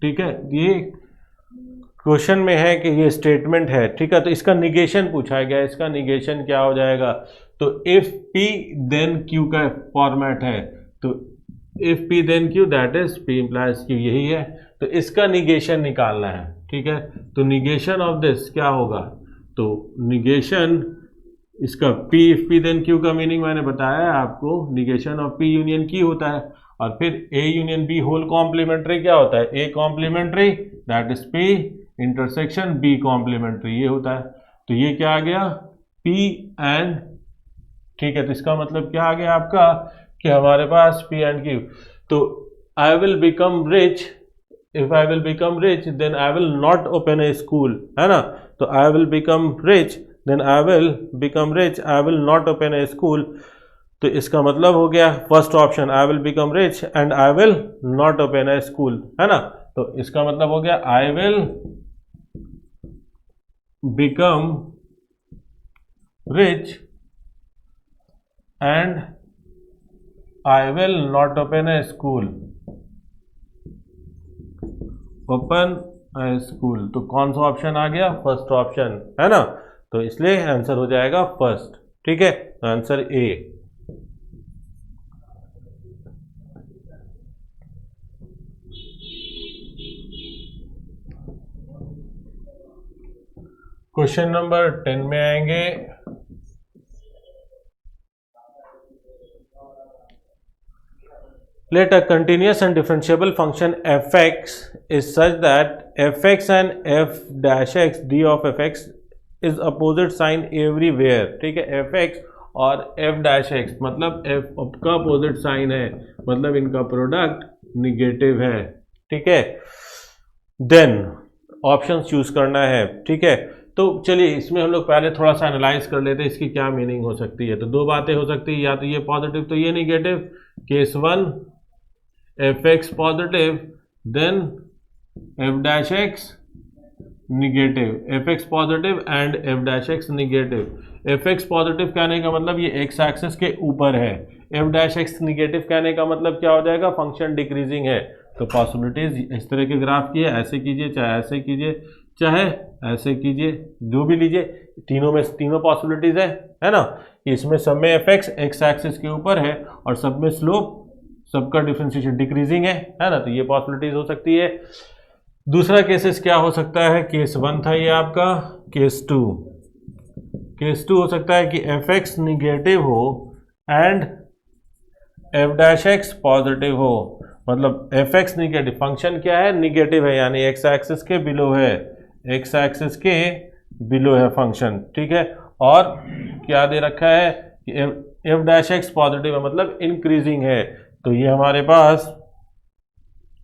ठीक है, ये क्वेश्चन में है कि ये स्टेटमेंट है। ठीक है, तो इसका निगेशन पूछा गया, इसका निगेशन क्या हो जाएगा, तो इफ P देन Q का फॉर्मेट है, तो if P then Q that is P implies Q, यही है, तो इसका निगेशन निकालना है। ठीक है, तो निगेशन ऑफ दिस क्या होगा, तो निगेशन इसका P if P then Q का मीनिंग मैंने बताया है आपको, negation of P union Q होता है, और फिर A union B whole complementary क्या होता है, A complementary that is P intersection B complementary, ये होता है। तो ये क्या आ गया, P एंड, ठीक है, तो इसका मतलब क्या आ गया आपका कि हमारे पास P एंड Q, तो I will become rich, if I will become rich then I will not open a school, है ना। तो I will become rich then I will become rich, I will not open a school, तो इसका मतलब हो गया first option, I will become rich and I will not open a school, है ना। तो इसका मतलब हो गया I will become rich and I will not open a school, open a school, तो कौन सा ऑप्शन आ गया, फर्स्ट ऑप्शन, है ना, तो इसलिए आंसर हो जाएगा फर्स्ट। ठीक है, आंसर ए। क्वेश्चन नंबर 10 में आएंगे, let a continuous and differentiable function fx is such that fx and f dash x d of fx is opposite sign everywhere। ठीक है, fx और f dash x मतलब f का opposite sign है, मतलब इनका प्रोडक्ट निगेटिव है। ठीक है, देन ऑप्शन चूज करना है। ठीक है, तो चलिए इसमें हम लोग पहले थोड़ा सा एनालाइज कर लेते हैं इसकी क्या मीनिंग हो सकती है। तो दो बातें हो सकती है, या तो ये पॉजिटिव तो ये negative, case 1 fx positive then f dash x negative, fx positive and f dash x negative. fx positive कहने का मतलब ये x एक्सिस के ऊपर है, f dash x निगेटिव कहने का मतलब क्या हो जाएगा, फंक्शन डिक्रीजिंग है। तो पॉसिबिलिटीज इस तरह के ग्राफ की है, ऐसे कीजिए चाहे ऐसे कीजिए चाहे ऐसे कीजिए, जो भी लीजिए, तीनों में तीनों पॉसिबिलिटीज है ना। इसमें सब में fx x एक्सिस के ऊपर है और सब में स्लोप सबका डिफरेंशिएशन डिक्रीजिंग है ना, तो ये पॉसिबिलिटीज हो सकती है। दूसरा केसेस क्या हो सकता है, केस 1 था ये आपका, केस 2 हो सकता है कि एफ एक्स निगेटिव हो and F dash x positive हो। मतलब एफ एक्स निगेटिव, फंक्शन क्या है, निगेटिव है, यानी एक्स एक्सिस के बिलो है, एक्स एक्सिस के बिलो है फंक्शन, ठीक है। और क्या दे रखा है कि एफ डैश एक्स पॉजिटिव है, मतलब इंक्रीजिंग है। तो ये हमारे पास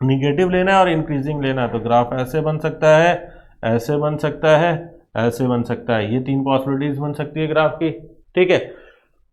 निगेटिव लेना है और इंक्रीजिंग लेना है, तो ग्राफ ऐसे बन सकता है, ऐसे बन सकता है, ऐसे बन सकता है। ये 3 पॉसिबिलिटीज बन सकती है ग्राफ की, ठीक है।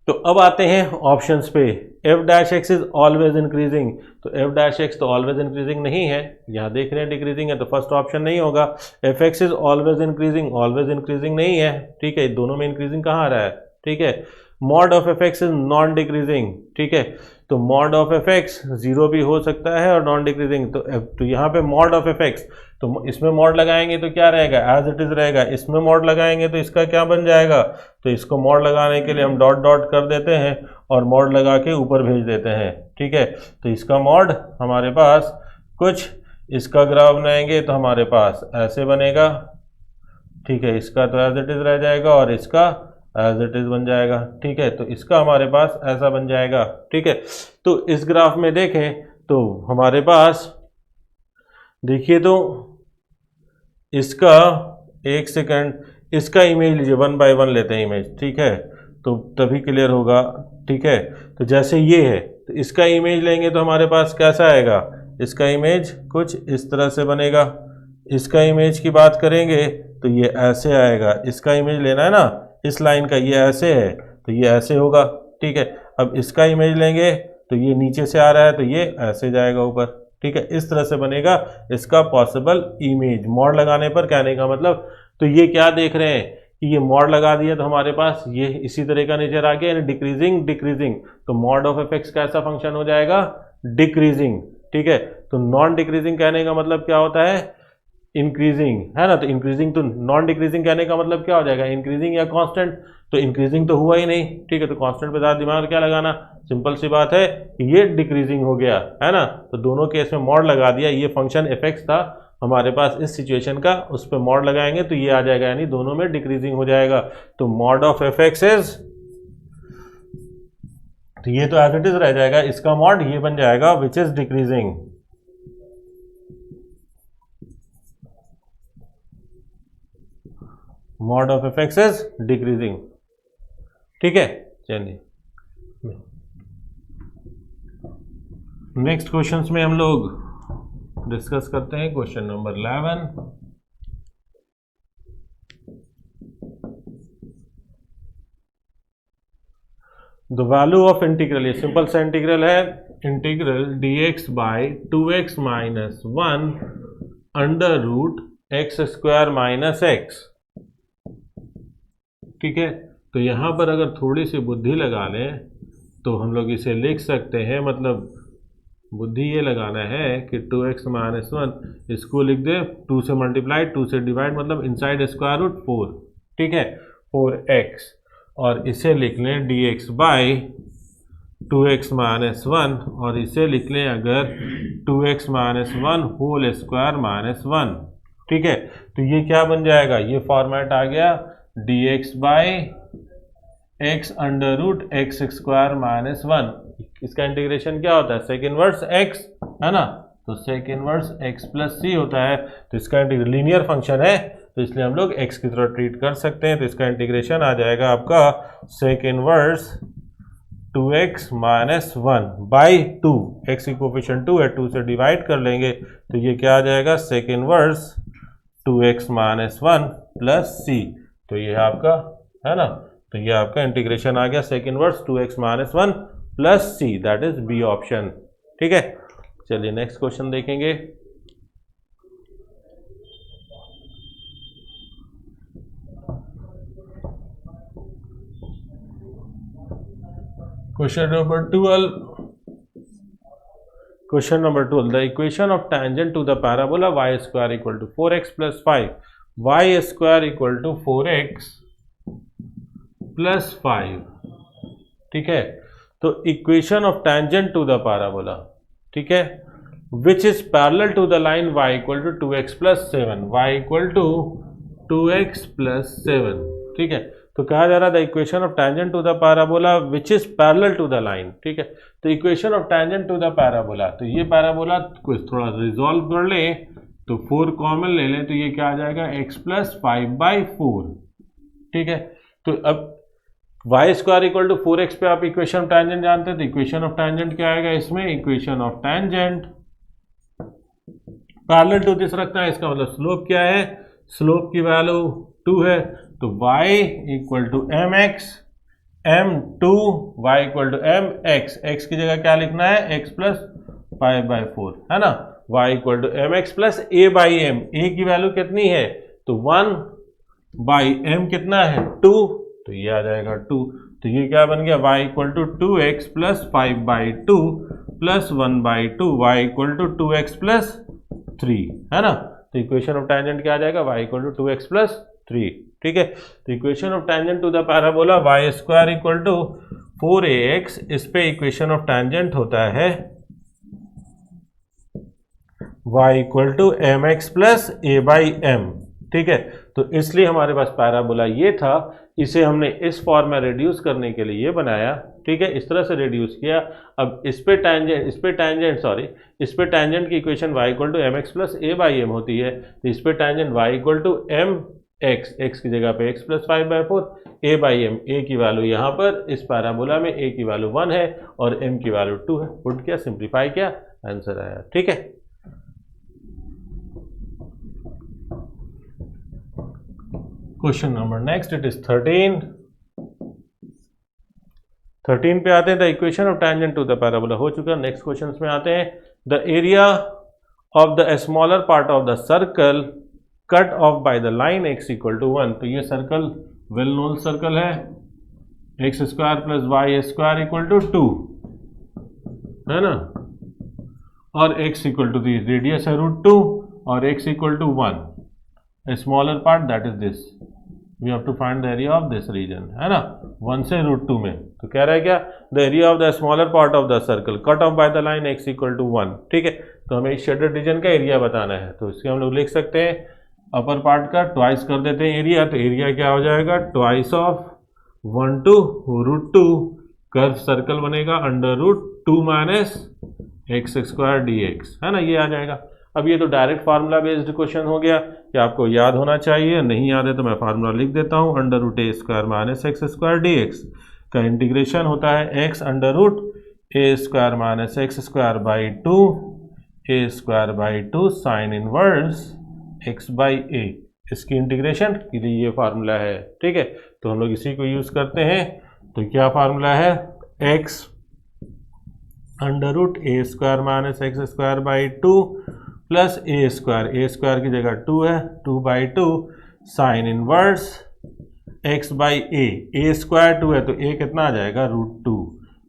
तो अब आते हैं ऑप्शंस पे। F dash x is always increasing, तो एफ डैश एक्स तो ऑलवेज इंक्रीजिंग नहीं है, यहाँ देख रहे हैं डिक्रीजिंग है, तो फर्स्ट ऑप्शन नहीं होगा। F x is always increasing नहीं है, ठीक है, दोनों में इंक्रीजिंग कहाँ आ रहा है, ठीक है। Mod of F x is non decreasing, ठीक है, तो मॉड ऑफ एफ एक्स 0 भी हो सकता है और नॉन डिक्रीजिंग, तो यहाँ पे मॉड ऑफ एफ एक्स, तो इसमें मॉड लगाएंगे तो क्या रहेगा, एज इट इज रहेगा। इसमें मॉड लगाएंगे तो इसका क्या बन जाएगा, तो इसको मॉड लगाने के लिए हम डॉट डॉट कर देते हैं और मॉड लगा के ऊपर भेज देते हैं, ठीक है। तो इसका मॉड हमारे पास कुछ, इसका ग्राफ बनाएंगे तो हमारे पास ऐसे बनेगा, ठीक है, इसका तो एज इट इज रह जाएगा और इसका एज इट इज बन जाएगा, ठीक है। तो इसका हमारे पास ऐसा बन जाएगा, ठीक है। तो इस ग्राफ में देखें तो हमारे पास देखिए, तो इसका एक सेकंड, इसका इमेज लीजिए, 1 बाय 1 लेते हैं इमेज, ठीक है, तो तभी क्लियर होगा, ठीक है। तो जैसे ये है तो इसका इमेज लेंगे तो हमारे पास कैसा आएगा, इसका इमेज कुछ इस तरह से बनेगा। इसका इमेज की बात करेंगे तो ये ऐसे आएगा, इसका इमेज लेना है ना इस लाइन का, ये ऐसे है तो ये ऐसे होगा, ठीक है। अब इसका इमेज लेंगे तो ये नीचे से आ रहा है तो ये ऐसे जाएगा ऊपर, ठीक है, इस तरह से बनेगा इसका पॉसिबल इमेज मॉड लगाने पर। कहने का मतलब, तो ये क्या देख रहे हैं कि ये मॉड लगा दिया तो हमारे पास ये इसी तरह का नेचर आ गया, यानी डिक्रीजिंग, तो मॉड ऑफ एफ एक्स कैसा फंक्शन हो जाएगा, डिक्रीजिंग, ठीक है। तो नॉन डिक्रीजिंग कहने का मतलब क्या होता है, इंक्रीजिंग, है ना, तो इंक्रीजिंग, तो नॉन डिक्रीजिंग कहने का मतलब क्या हो जाएगा, इंक्रीजिंग या कांस्टेंट, तो इंक्रीजिंग तो हुआ ही नहीं, ठीक है, तो कांस्टेंट पे ज़्यादा दिमाग क्या लगाना, सिंपल सी बात है कि ये डिक्रीजिंग हो गया, है ना। तो दोनों केस में मॉड लगा दिया, ये फंक्शन एफ एक्स था हमारे पास इस सिचुएशन का, उस पर मॉड लगाएंगे तो ये आ जाएगा, यानी दोनों में डिक्रीजिंग हो जाएगा। तो mod of F x is, तो ये तो एज इट इज रह जाएगा, इसका मॉड ये बन जाएगा which is decreasing, mod of F x is decreasing, ठीक है। चलिए नेक्स्ट क्वेश्चंस में हम लोग डिस्कस करते हैं question number 11। The value of integral, ये सिंपल सा इंटीग्रल है, integral dx by 2x minus 1 under root x square minus x, ठीक है। तो यहाँ पर अगर थोड़ी सी बुद्धि लगा लें तो हम लोग इसे लिख सकते हैं, मतलब बुद्धि ये लगाना है कि 2x माइनस 1, इसको लिख दे 2 से मल्टीप्लाई 2 से डिवाइड, मतलब इनसाइड स्क्वायर रूट 4, ठीक है, 4x, और इसे लिख लें dx बाई 2x माइनस 1, और इसे लिख लें अगर 2x minus 1 whole square minus 1, ठीक है। तो ये क्या बन जाएगा, ये फॉर्मेट आ गया dx by x under root x square minus 1, इसका इंटीग्रेशन क्या होता है, सेक इनवर्स x, है ना, तो सेक इनवर्स x प्लस सी होता है। तो इसका इंटीग्रेशन लीनियर फंक्शन है तो इसलिए हम लोग x की तरह ट्रीट कर सकते हैं, तो इसका इंटीग्रेशन आ जाएगा आपका sec inverse 2x minus 1 by 2, x की कोफिशिएंट 2 है, 2 से डिवाइड कर लेंगे तो ये क्या आ जाएगा, sec inverse 2x minus 1 plus C, तो ये आपका, है ना, तो ये आपका इंटीग्रेशन आ गया sec inverse 2x minus 1 plus C, that is B option, ठीक है। चलिए नेक्स्ट क्वेश्चन देखेंगे। Question number 12, the equation of tangent to the parabola y square equal to 4x plus 5, y square equal to 4x plus 5, ठीक है। तो equation of tangent to the parabola, ठीक है, which is parallel to the line y equal to 2x plus 7, y equal to 2x plus 7, ठीक है। तो कहा जा रहा था equation of tangent to the parabola which is parallel to the line, ठीक है। तो equation of tangent to the parabola, तो ये पैराबोला को थोड़ा रिजॉल्व कर ले तो 4 कॉमन ले लें तो ये क्या आ जाएगा x प्लस 5/4, ठीक है। तो अब Y square equal to 4x पे आप इक्वेशन ऑफ टेंजेंट जानते हैं, तो इक्वेशन ऑफ टेंजेंट क्या आएगा इसमें, equation of tangent parallel to this रखना है, इसका मतलब स्लोप क्या है, स्लोप की वैल्यू 2 है, तो y equal to mx m2 y equal to mx, x की जगह क्या लिखना है x प्लस 5/4, है ना, y equal to mx plus a/m, a की वैल्यू कितनी है तो 1/m कितना है 2, तो ये आ जाएगा 2, तो ये क्या बन गया y equal to 2x plus 5/2 plus 1/2, y equal to 2x plus 3, है ना। तो इक्वेशन ऑफ टेंजेंट क्या आ जाएगा y equal to 2x plus 3, ठीक है। तो equation of tangent to the parabola y square equal to 4ax, इस पे इक्वेशन ऑफ टेंजेंट होता है y equal to mx plus a/m, ठीक है। तो इसलिए हमारे पास पैराबोला ये था, इसे हमने इस फॉर्म में रिड्यूस करने के लिए ये बनाया, ठीक है, इस तरह से रिड्यूस किया। अब इस पे टेंजेंट की equation y equal to mx plus a/m होती है, तो इस पे tangent y equal to mx, x की जगह पे x प्लस 5/4, a/m, a की वैल्यू यहाँ पर इस पैराबोला में a की वैल्यू 1 है और m की वैल्यू 2 है, पुट किया, सिंप्लीफाई किया, आंसर आया, ठीक है। Question number next, it is 13 पे आते हैं, the equation of tangent to the parabola हो चुका है। नेक्स्ट क्वेश्चन में आते हैं, the area of the smaller part of the circle cut off by the line x equal to 1, तो ये सर्कल वेल नोन सर्कल है, x square plus y square equal to 2, है ना, और x equal to the radius है √2 और x equal to 1, smaller part that is this, we have to find the area of this region, है ना, 1 से √2 में, तो कह रहा है क्या, the area of the smaller part of the circle cut off by the line x equal to 1, ठीक है। तो हमें इस शेडेड रीजन का एरिया बताना है, तो इसके हम लोग लिख सकते हैं अपर पार्ट का ट्वाइस कर देते हैं एरिया, तो एरिया क्या हो जाएगा, twice of 1 to √2, curve circle बनेगा √2 माइनस x² dx, है ना, ये आ जाएगा। अब ये तो डायरेक्ट फार्मूला बेस्ड क्वेश्चन हो गया, कि आपको याद होना चाहिए, नहीं याद है तो मैं फार्मूला लिख देता हूँ, √a² माइनस x² dx का इंटीग्रेशन होता है x √a² minus x²/2 a²/2 sine inverse x/a, इसकी इंटीग्रेशन के लिए ये फार्मूला है, ठीक है। तो हम लोग इसी को यूज करते हैं, तो क्या फार्मूला है, x √a² minus x²/2 plus a² की जगह 2 है, 2/2 साइन इनवर्स x/a, a² 2 है तो a कितना आ जाएगा √2,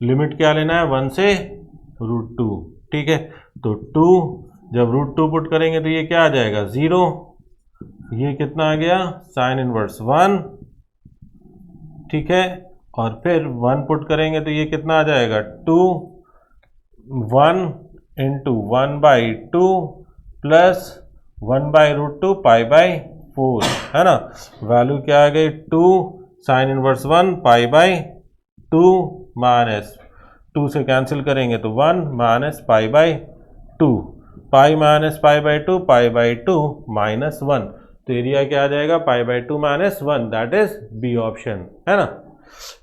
लिमिट क्या लेना है 1 से √2, ठीक है। तो 2 जब √2 पुट करेंगे तो ये क्या आ जाएगा 0, ये कितना आ गया साइन इनवर्स 1, ठीक है, और फिर 1 पुट करेंगे तो ये कितना आ जाएगा 2, 1 इंटू 1/2 प्लस 1/√2 π/4, है ना, वैल्यू क्या आ गई 2 साइन इनवर्स 1 π/2 माइनस 2 से कैंसिल करेंगे तो 1 माइनस π/2, पाई माइनस π/2 π/2 माइनस 1, तो एरिया क्या आ जाएगा π/2 minus 1, that is B option, है ना।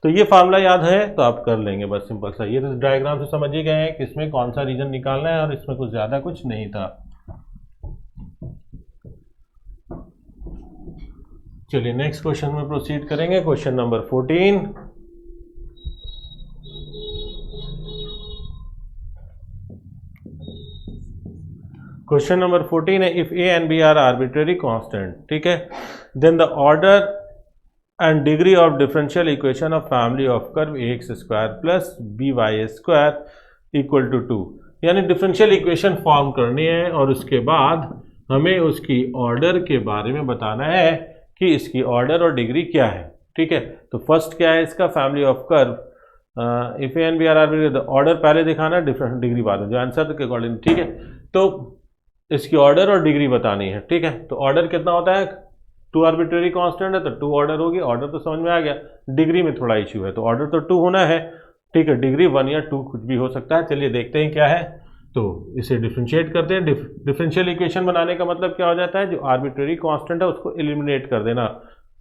तो ये फार्मूला याद है तो आप कर लेंगे बस सिंपल सा, ये तो डायग्राम से समझ ही गए हैं कि इसमें कौन सा रीजन निकालना है और इसमें कुछ ज्यादा कुछ नहीं था। चलिए नेक्स्ट क्वेश्चन में प्रोसीड करेंगे, क्वेश्चन नंबर 14। क्वेश्चन नंबर 14 है, if a and b are arbitrary constant, ठीक है, then the order and degree of differential equation of family of curve ax² plus by² equal to 2, यानी differential equation form करनी है और उसके बाद हमें उसकी ऑर्डर के बारे में बताना है कि इसकी ऑर्डर और डिग्री क्या है, ठीक है। तो फर्स्ट क्या है इसका, family of curve, if a and b are arbitrary, order पहले दिखाना, डिफरेंट डिग्री बाद में, जो आंसर के अकॉर्डिंग, ठीक है। तो इसकी ऑर्डर और डिग्री बतानी है, ठीक है। तो ऑर्डर कितना होता है, 2 आर्बिट्रेरी कांस्टेंट है तो 2 ऑर्डर होगी, ऑर्डर तो समझ में आ गया। डिग्री में थोड़ा इश्यू है, तो ऑर्डर तो 2 होना है, ठीक है। डिग्री 1 या 2 कुछ भी हो सकता है। चलिए देखते हैं क्या है। तो इसे डिफ्रेंशिएट करते हैं। डिफरेंशियल इक्वेशन बनाने का मतलब क्या हो जाता है, जो आर्बिट्रेरी कांस्टेंट है उसको एलिमिनेट कर देना,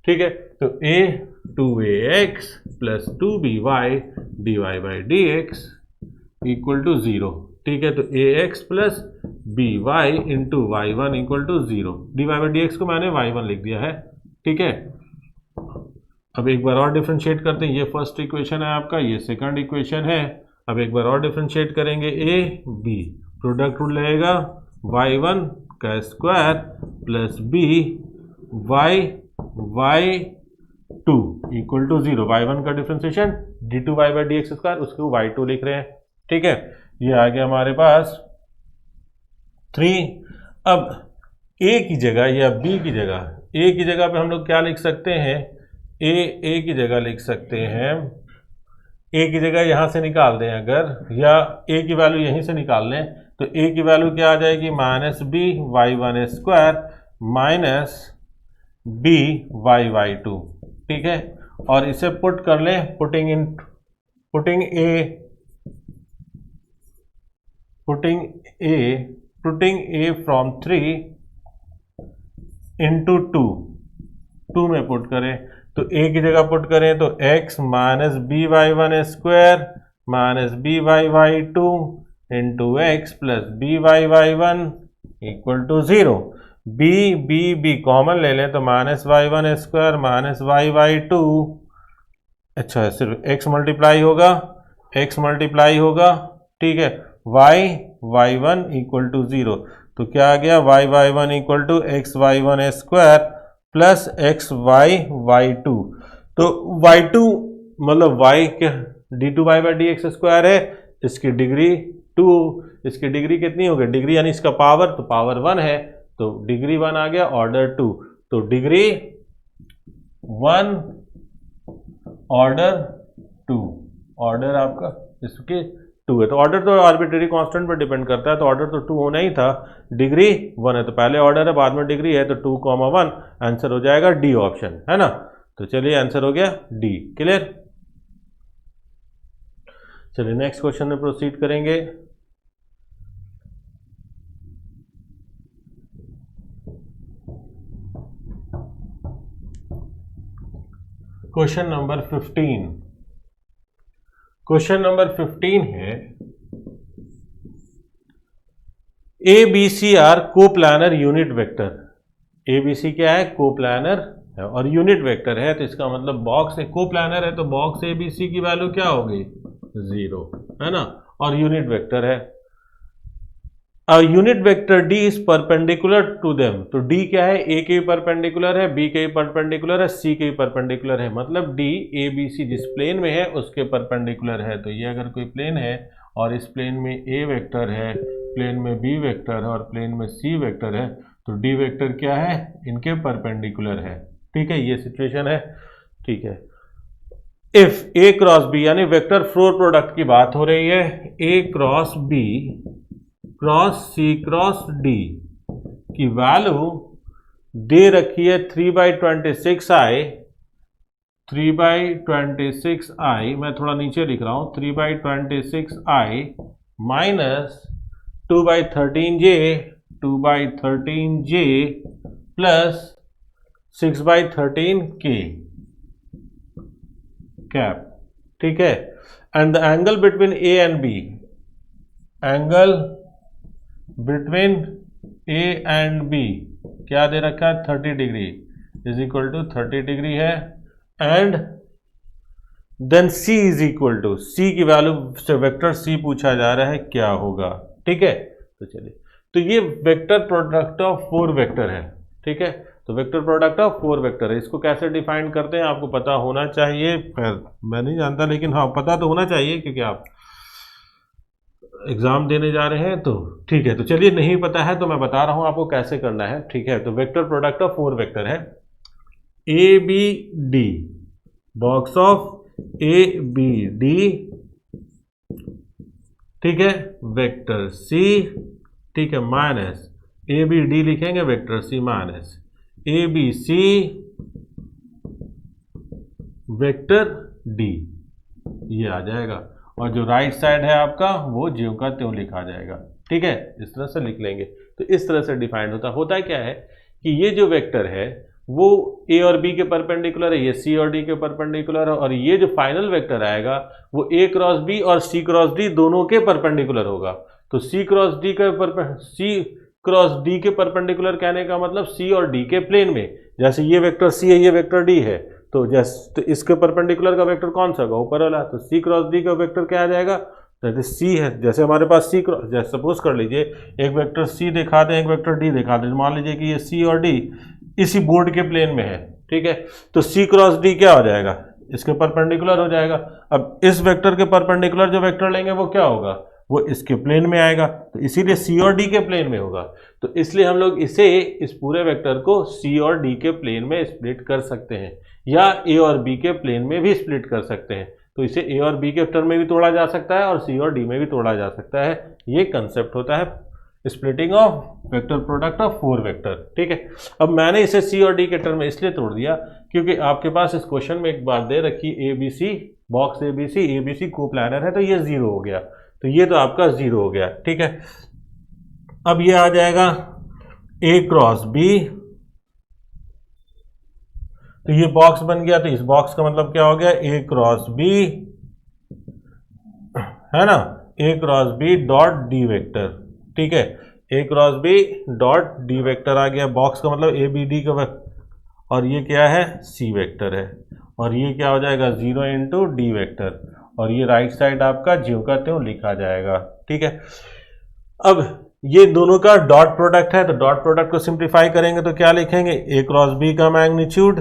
ठीक है। तो a 2ax plus 2by dy/dx equal to 0, ठीक है। तो ax plus by into y1 equal to 0, dy/dx को मैंने y1 लिख दिया है, ठीक है। अब एक बार और डिफ्रेंशिएट करते हैं। ये फर्स्ट इक्वेशन है आपका, ये सेकंड इक्वेशन है। अब एक बार और डिफ्रेंशिएट करेंगे, a b, प्रोडक्ट रूल रहेगा, y1 का square plus b y2 equal to 0, y1 का डिफ्रेंशिएशन d2y/dx स्क्वायर, उसको y2 लिख रहे हैं, ठीक है। ये आ गया हमारे पास 3। अब a की जगह या b की जगह, a की जगह पे हम लोग क्या लिख सकते हैं, a की जगह लिख सकते हैं, a की जगह यहाँ से निकाल दें अगर, या a की वैल्यू यहीं से निकाल लें, तो a की वैल्यू क्या आ जाएगी, minus b y1 square minus b y2, ठीक है। और इसे पुट कर लें, पुटिंग a फ्रॉम 3 इंटू 2 में पुट करें, तो a की जगह पुट करें तो x minus b y one square minus b y y two into x plus B y one equal to 0। B common ले लें तो minus y one square minus y two, अच्छा सिर्फ x मल्टीप्लाई होगा, ठीक है। वाई वन इक्वल टू 0, तो क्या आ गया, y one equal to x y one square plus x y two. तो y2 मतलब y क्या d2y/dx स्क्वायर है, इसकी डिग्री 2, इसकी डिग्री कितनी हो गई, डिग्री यानी इसका पावर, तो पावर 1 है, तो डिग्री 1 आ गया, ऑर्डर 2, तो डिग्री 1 ऑर्डर 2, ऑर्डर आपका इसके 2 है। तो ऑर्डर तो आर्बिट्रेरी कांस्टेंट पर डिपेंड करता है, तो ऑर्डर तो 2 होना ही था, डिग्री 1 है, तो पहले ऑर्डर है बाद में डिग्री है, तो 2, 1 आंसर हो जाएगा डी ऑप्शन, है ना। तो चलिए आंसर हो गया डी, क्लियर। चलिए नेक्स्ट क्वेश्चन में प्रोसीड करेंगे। क्वेश्चन नंबर 15, क्वेश्चन नंबर 15 है, A B c are coplanar unit vector. A B c क्या है, कोप्लानर है और यूनिट वेक्टर है, तो इसका मतलब बॉक्स कोप्लानर है, तो बॉक्स ए बी सी की वैल्यू क्या होगी, 0, है ना, और यूनिट वेक्टर है। Unit vector d is perpendicular to them, तो डी क्या है, ए के भी परपेंडिकुलर है, बी के भी परपेंडिकुलर है, सी के भी परपेंडिकुलर है, मतलब डी ए बी सी जिस प्लेन में है उसके परपेंडिकुलर है। तो ये अगर कोई प्लेन है और इस प्लेन में ए वेक्टर है, प्लेन में बी वेक्टर है और प्लेन में सी वेक्टर है, तो डी वेक्टर क्या है, इनके परपेंडिकुलर है, ठीक है। ये सिचुएशन है, ठीक है। इफ ए क्रॉस बी यानी वेक्टर फ्लोर प्रोडक्ट की बात हो रही है, A cross B cross C cross D की वैल्यू दे रखी है 3/26i, 3/26i, मैं थोड़ा नीचे लिख रहा हूं, 3/26i minus 2/13j, 2/13j plus 6/13k cap, ठीक है। And the angle between A and B, angle between A and B क्या दे रखा है, 30 degree is equal to 30 degree है, and then C is equal to, C की वैल्यू से वेक्टर सी पूछा जा रहा है क्या होगा, ठीक है। तो चलिए, तो ये वेक्टर प्रोडक्ट ऑफ 4 वेक्टर है, ठीक है। तो वेक्टर प्रोडक्ट ऑफ 4 वेक्टर है, इसको कैसे डिफाइन करते हैं आपको पता होना चाहिए, मैं नहीं जानता लेकिन हाँ पता तो होना चाहिए क्योंकि आप एग्जाम देने जा रहे हैं, तो ठीक है। तो चलिए, नहीं पता है तो मैं बता रहा हूं आपको कैसे करना है, ठीक है। तो वेक्टर प्रोडक्ट ऑफ 4 वेक्टर है, A B d, box of a B d, ठीक है, वेक्टर सी, ठीक है, माइनस ए बी डी लिखेंगे vector c minus a B c vector d, ये आ जाएगा। और जो राइट साइड है आपका वो ज्यों का त्यों लिखा जाएगा, ठीक है, इस तरह से लिख लेंगे। तो इस तरह से डिफाइंड होता क्या है कि ये जो वेक्टर है वो ए और बी के परपेंडिकुलर है, ये सी और डी के परपेंडिकुलर है, और ये जो फाइनल वेक्टर आएगा वो ए क्रॉस बी और सी क्रॉस डी दोनों के परपेंडिकुलर होगा। तो सी क्रॉस डी के परपेंडिकुलर कहने का मतलब सी और डी के प्लेन में, जैसे ये वेक्टर सी है, ये वेक्टर डी है, तो तो इसके परपेंडिकुलर का वेक्टर कौन सा होगा, ऊपर वाला। तो सी क्रॉस डी का वेक्टर क्या आ जाएगा, जैसे सी है, जैसे हमारे पास सी क्रॉस, जैसे सपोज कर लीजिए एक वेक्टर सी दिखा दें, एक वेक्टर डी दिखा दें, मान लीजिए कि ये सी और डी इसी बोर्ड के प्लेन में है, ठीक है, तो सी क्रॉस डी क्या हो जाएगा, इसके परपेंडिकुलर हो जाएगा। अब इस वेक्टर के परपेंडिकुलर जो वेक्टर लेंगे वो क्या होगा, वो इसके प्लेन में आएगा, तो इसीलिए सी और डी के प्लेन में होगा। तो इसलिए हम लोग इस पूरे वेक्टर को सी और डी के प्लेन में स्प्लिट कर सकते हैं, या ए और बी के प्लेन में भी स्प्लिट कर सकते हैं। तो इसे ए और बी के टर्म में भी तोड़ा जा सकता है और सी और डी में भी तोड़ा जा सकता है। ये कंसेप्ट होता है splitting of vector product of 4 vector, ठीक है। अब मैंने इसे सी और डी के टर्म में इसलिए तोड़ दिया क्योंकि आपके पास इस क्वेश्चन में एक बात दे रखी a B c, box a B c coplanar है, तो ये 0 हो गया, तो ये तो आपका 0 हो गया, ठीक है। अब ये आ जाएगा ए क्रॉस बी, तो ये बॉक्स बन गया, तो इस बॉक्स का मतलब क्या हो गया, ए क्रॉस बी, है ना, A cross B dot D vector, ठीक है, A cross B dot D vector आ गया। बॉक्स का मतलब ए बी डी का वेक्टर, और ये क्या है, सी वेक्टर है, और ये क्या हो जाएगा 0 इंटू डी वेक्टर, और ये राइट साइड आपका ज्यों का त्यों लिखा जाएगा, ठीक है। अब ये दोनों का डॉट प्रोडक्ट है, तो डॉट प्रोडक्ट को सिंप्लीफाई करेंगे तो क्या लिखेंगे, ए क्रॉस बी का मैग्नीट्यूड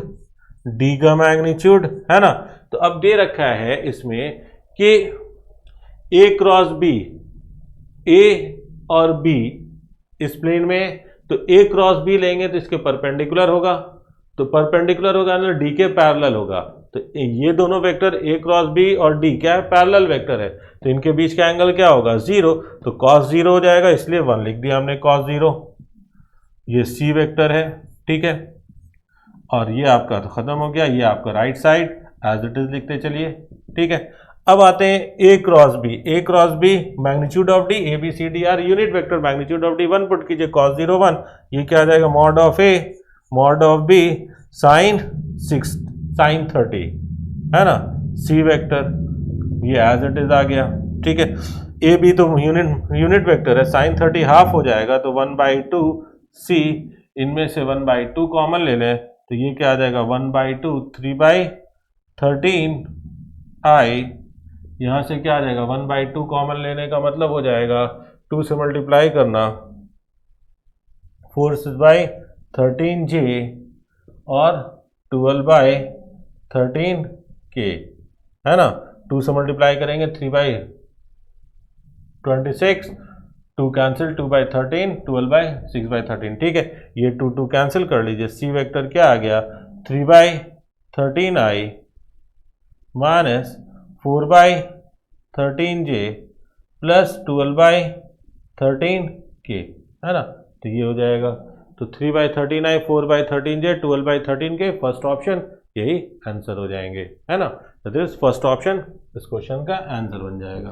डी का मैग्नीट्यूड, है ना। तो अब दे रखा है इसमें कि ए क्रॉस बी, ए और बी इस प्लेन में, तो ए क्रॉस बी लेंगे तो इसके परपेंडिकुलर होगा, तो परपेंडिकुलर होगा मतलब डी के पैरेलल होगा। तो ये दोनों वेक्टर ए क्रॉस बी और डी क्या है, पैरेलल वेक्टर है, तो इनके बीच का एंगल क्या होगा 0, तो कॉस 0 हो जाएगा, इसलिए 1 लिख दिया हमने कॉस 0। ये सी वेक्टर है, ठीक है, और ये आपका तो खत्म हो गया, ये आपका right side as it is लिखते चलिए, ठीक है। अब आते हैं A cross B magnitude of D, A B C D are unit vector, magnitude of D 1 put कीजिए, cos 0 1, ये क्या आ जाएगा mod of A mod of B sine 30, है ना, सी वेक्टर, ये एज इट इज आ गया, ठीक है। ए बी तो यूनिट वेक्टर है, साइन 30 हाफ हो जाएगा, तो 1/2 सी, इनमें से 1/2 कॉमन ले लें, तो ये क्या आ जाएगा 1/2 3/13 आई, यहाँ से क्या आ जाएगा 1/2 कॉमन लेने का मतलब हो जाएगा 2 से मल्टीप्लाई करना 4/13 जे और 12/13 के, है ना, 2 से मल्टीप्लाई करेंगे 3/26, 2 कैंसिल 2/13, 12/6/13, ठीक है। ये 2 कैंसिल कर लीजिए, सी वेक्टर क्या आ गया 3/13 आई माइनस 4/13 जे प्लस 12/13 के, है ना, तो ये हो जाएगा, तो 3/13 आई 4/13 जे 12/13 के, फर्स्ट ऑप्शन यही आंसर हो जाएंगे, है ना। तो दिस फर्स्ट ऑप्शन इस क्वेश्चन का आंसर बन जाएगा।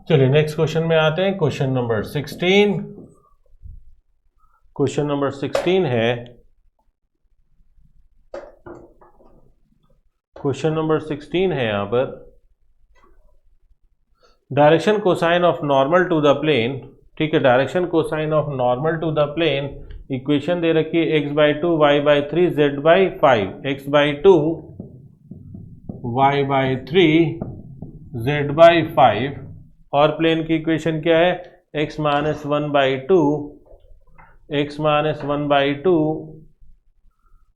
चलिए नेक्स्ट क्वेश्चन में आते हैं, क्वेश्चन नंबर 16। क्वेश्चन नंबर 16 है, क्वेश्चन नंबर 16 है यहाँ पर, direction cosine of normal to the plane, ठीक है, direction cosine of normal to the plane, equation दे रखी है x/2 y/3 z/5, x/2 y/3 z/5, और प्लेन की इक्वेशन क्या है x - 1/2 x - 1/2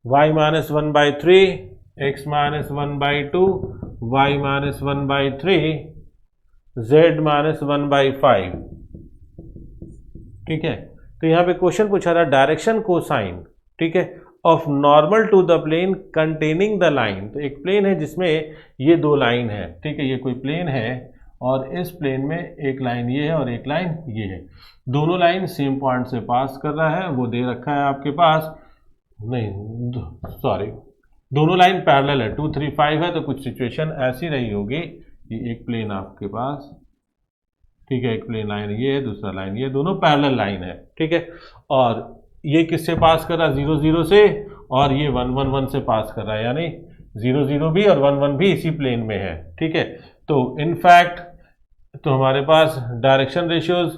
y - 1/3 x - 1/2 y - 1/3 z - 1/5, ठीक है। तो यहाँ पे क्वेश्चन पूछा था डायरेक्शन कोसाइन, ठीक है, of normal to the plane containing the line. तो एक प्लेन है जिसमें ये दो लाइन है, ठीक है, ये कोई प्लेन है और इस प्लेन में एक लाइन ये है और एक लाइन ये है, दोनों लाइन सेम पॉइंट से पास कर रहा है, वो दे रखा है आपके पास, नहीं सॉरी, दोनों लाइन पैरेलल है, 2 3 5 है, तो कुछ सिचुएशन ऐसी रही होगी कि एक प्लेन आपके पास, ठीक है, एक प्लेन लाइन ये है, दूसरा लाइन ये, दोनों पैरेलल लाइन है, ठीक है, और ये किससे पास कर रहा है, 0 0 से, और ये 1 1 1 से पास कर रहा है, यानी 0 0 भी और 1 1 भी इसी प्लेन में है, ठीक है। तो इनफैक्ट तो हमारे पास डायरेक्शन रेशियोज,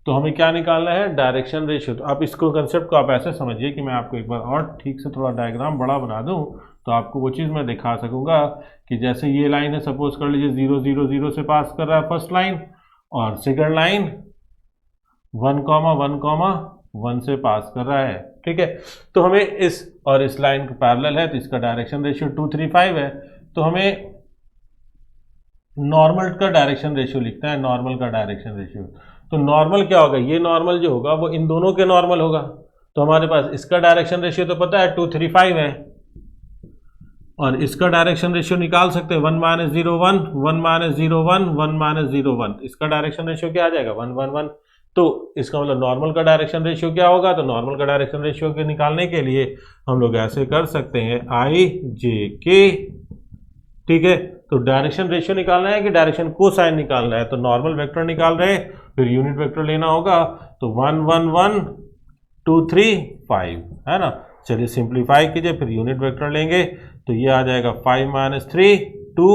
तो हमें क्या निकालना है, डायरेक्शन रेशियो। तो आप इसको कंसेप्ट को आप ऐसे समझिए कि मैं आपको एक बार और ठीक से थोड़ा डायग्राम बड़ा बना दूं तो आपको वो चीज़ मैं दिखा सकूंगा कि जैसे ये लाइन है, सपोज कर लीजिए 0 0 0 से पास कर रहा है फर्स्ट लाइन, और सेकंड लाइन 1 1 1 से पास कर रहा है, ठीक है। तो हमें इस और इस लाइन का पैरेलल है, तो इसका डायरेक्शन रेशियो 2 3 5 है, तो हमें नॉर्मल का डायरेक्शन रेशियो लिखता है, नॉर्मल का डायरेक्शन रेशियो। तो नॉर्मल क्या होगा, ये नॉर्मल जो होगा वो इन दोनों के नॉर्मल होगा, तो हमारे पास इसका डायरेक्शन रेशियो तो पता है 2 3 5 है, और इसका डायरेक्शन रेशियो निकाल सकते हैं 1 -0 1 1 -0 1 1 -0 1, इसका डायरेक्शन रेशियो क्या आ जाएगा 1 1 1। तो इसका मतलब नॉर्मल का डायरेक्शन रेशियो क्या होगा, तो नॉर्मल का डायरेक्शन रेशियो के निकालने के लिए हम लोग ऐसे कर सकते हैं I J K, ठीक है। तो डायरेक्शन रेशियो निकालना है कि डायरेक्शन कोसाइन निकालना है, तो नॉर्मल वेक्टर निकाल रहे हैं, फिर यूनिट वेक्टर लेना होगा, तो 1 1 1 2 3 5 है ना। चलिए सिंप्लीफाई कीजिए, फिर यूनिट वेक्टर लेंगे, तो ये आ जाएगा 5 - 3 2,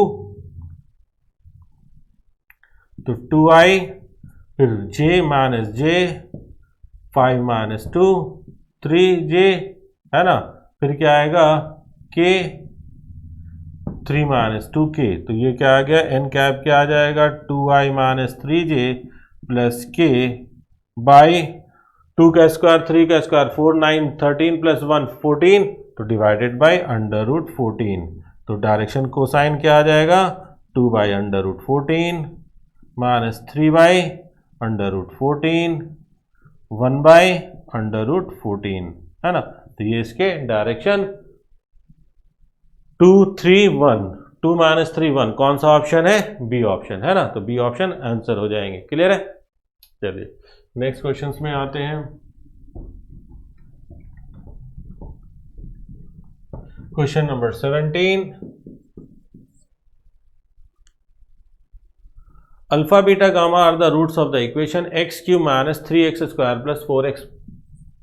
तो 2I, फिर J - J 5 - 2 3J है ना, फिर क्या आएगा K 3 - 2K, तो ये क्या आ गया, n कैप क्या आ जाएगा 2I - 3J plus K by 2 का स्क्वायर 3 का स्क्वायर 4 9 13 प्लस 1 14, तो डिवाइडेड बाई √14। तो डायरेक्शन कोसाइन क्या आ जाएगा 2 बाई √14 माइनस 3 बाई √14 1 बाई √14 है ना। तो ये इसके डायरेक्शन 2 3 1 2 - 3 1 कौन सा ऑप्शन है, बी ऑप्शन है ना, तो बी ऑप्शन आंसर हो जाएंगे। क्लियर है। चलिए नेक्स्ट क्वेश्चंस में आते हैं। Question number 17, alpha beta gamma are the roots of the equation x³ - 3x² + 4x,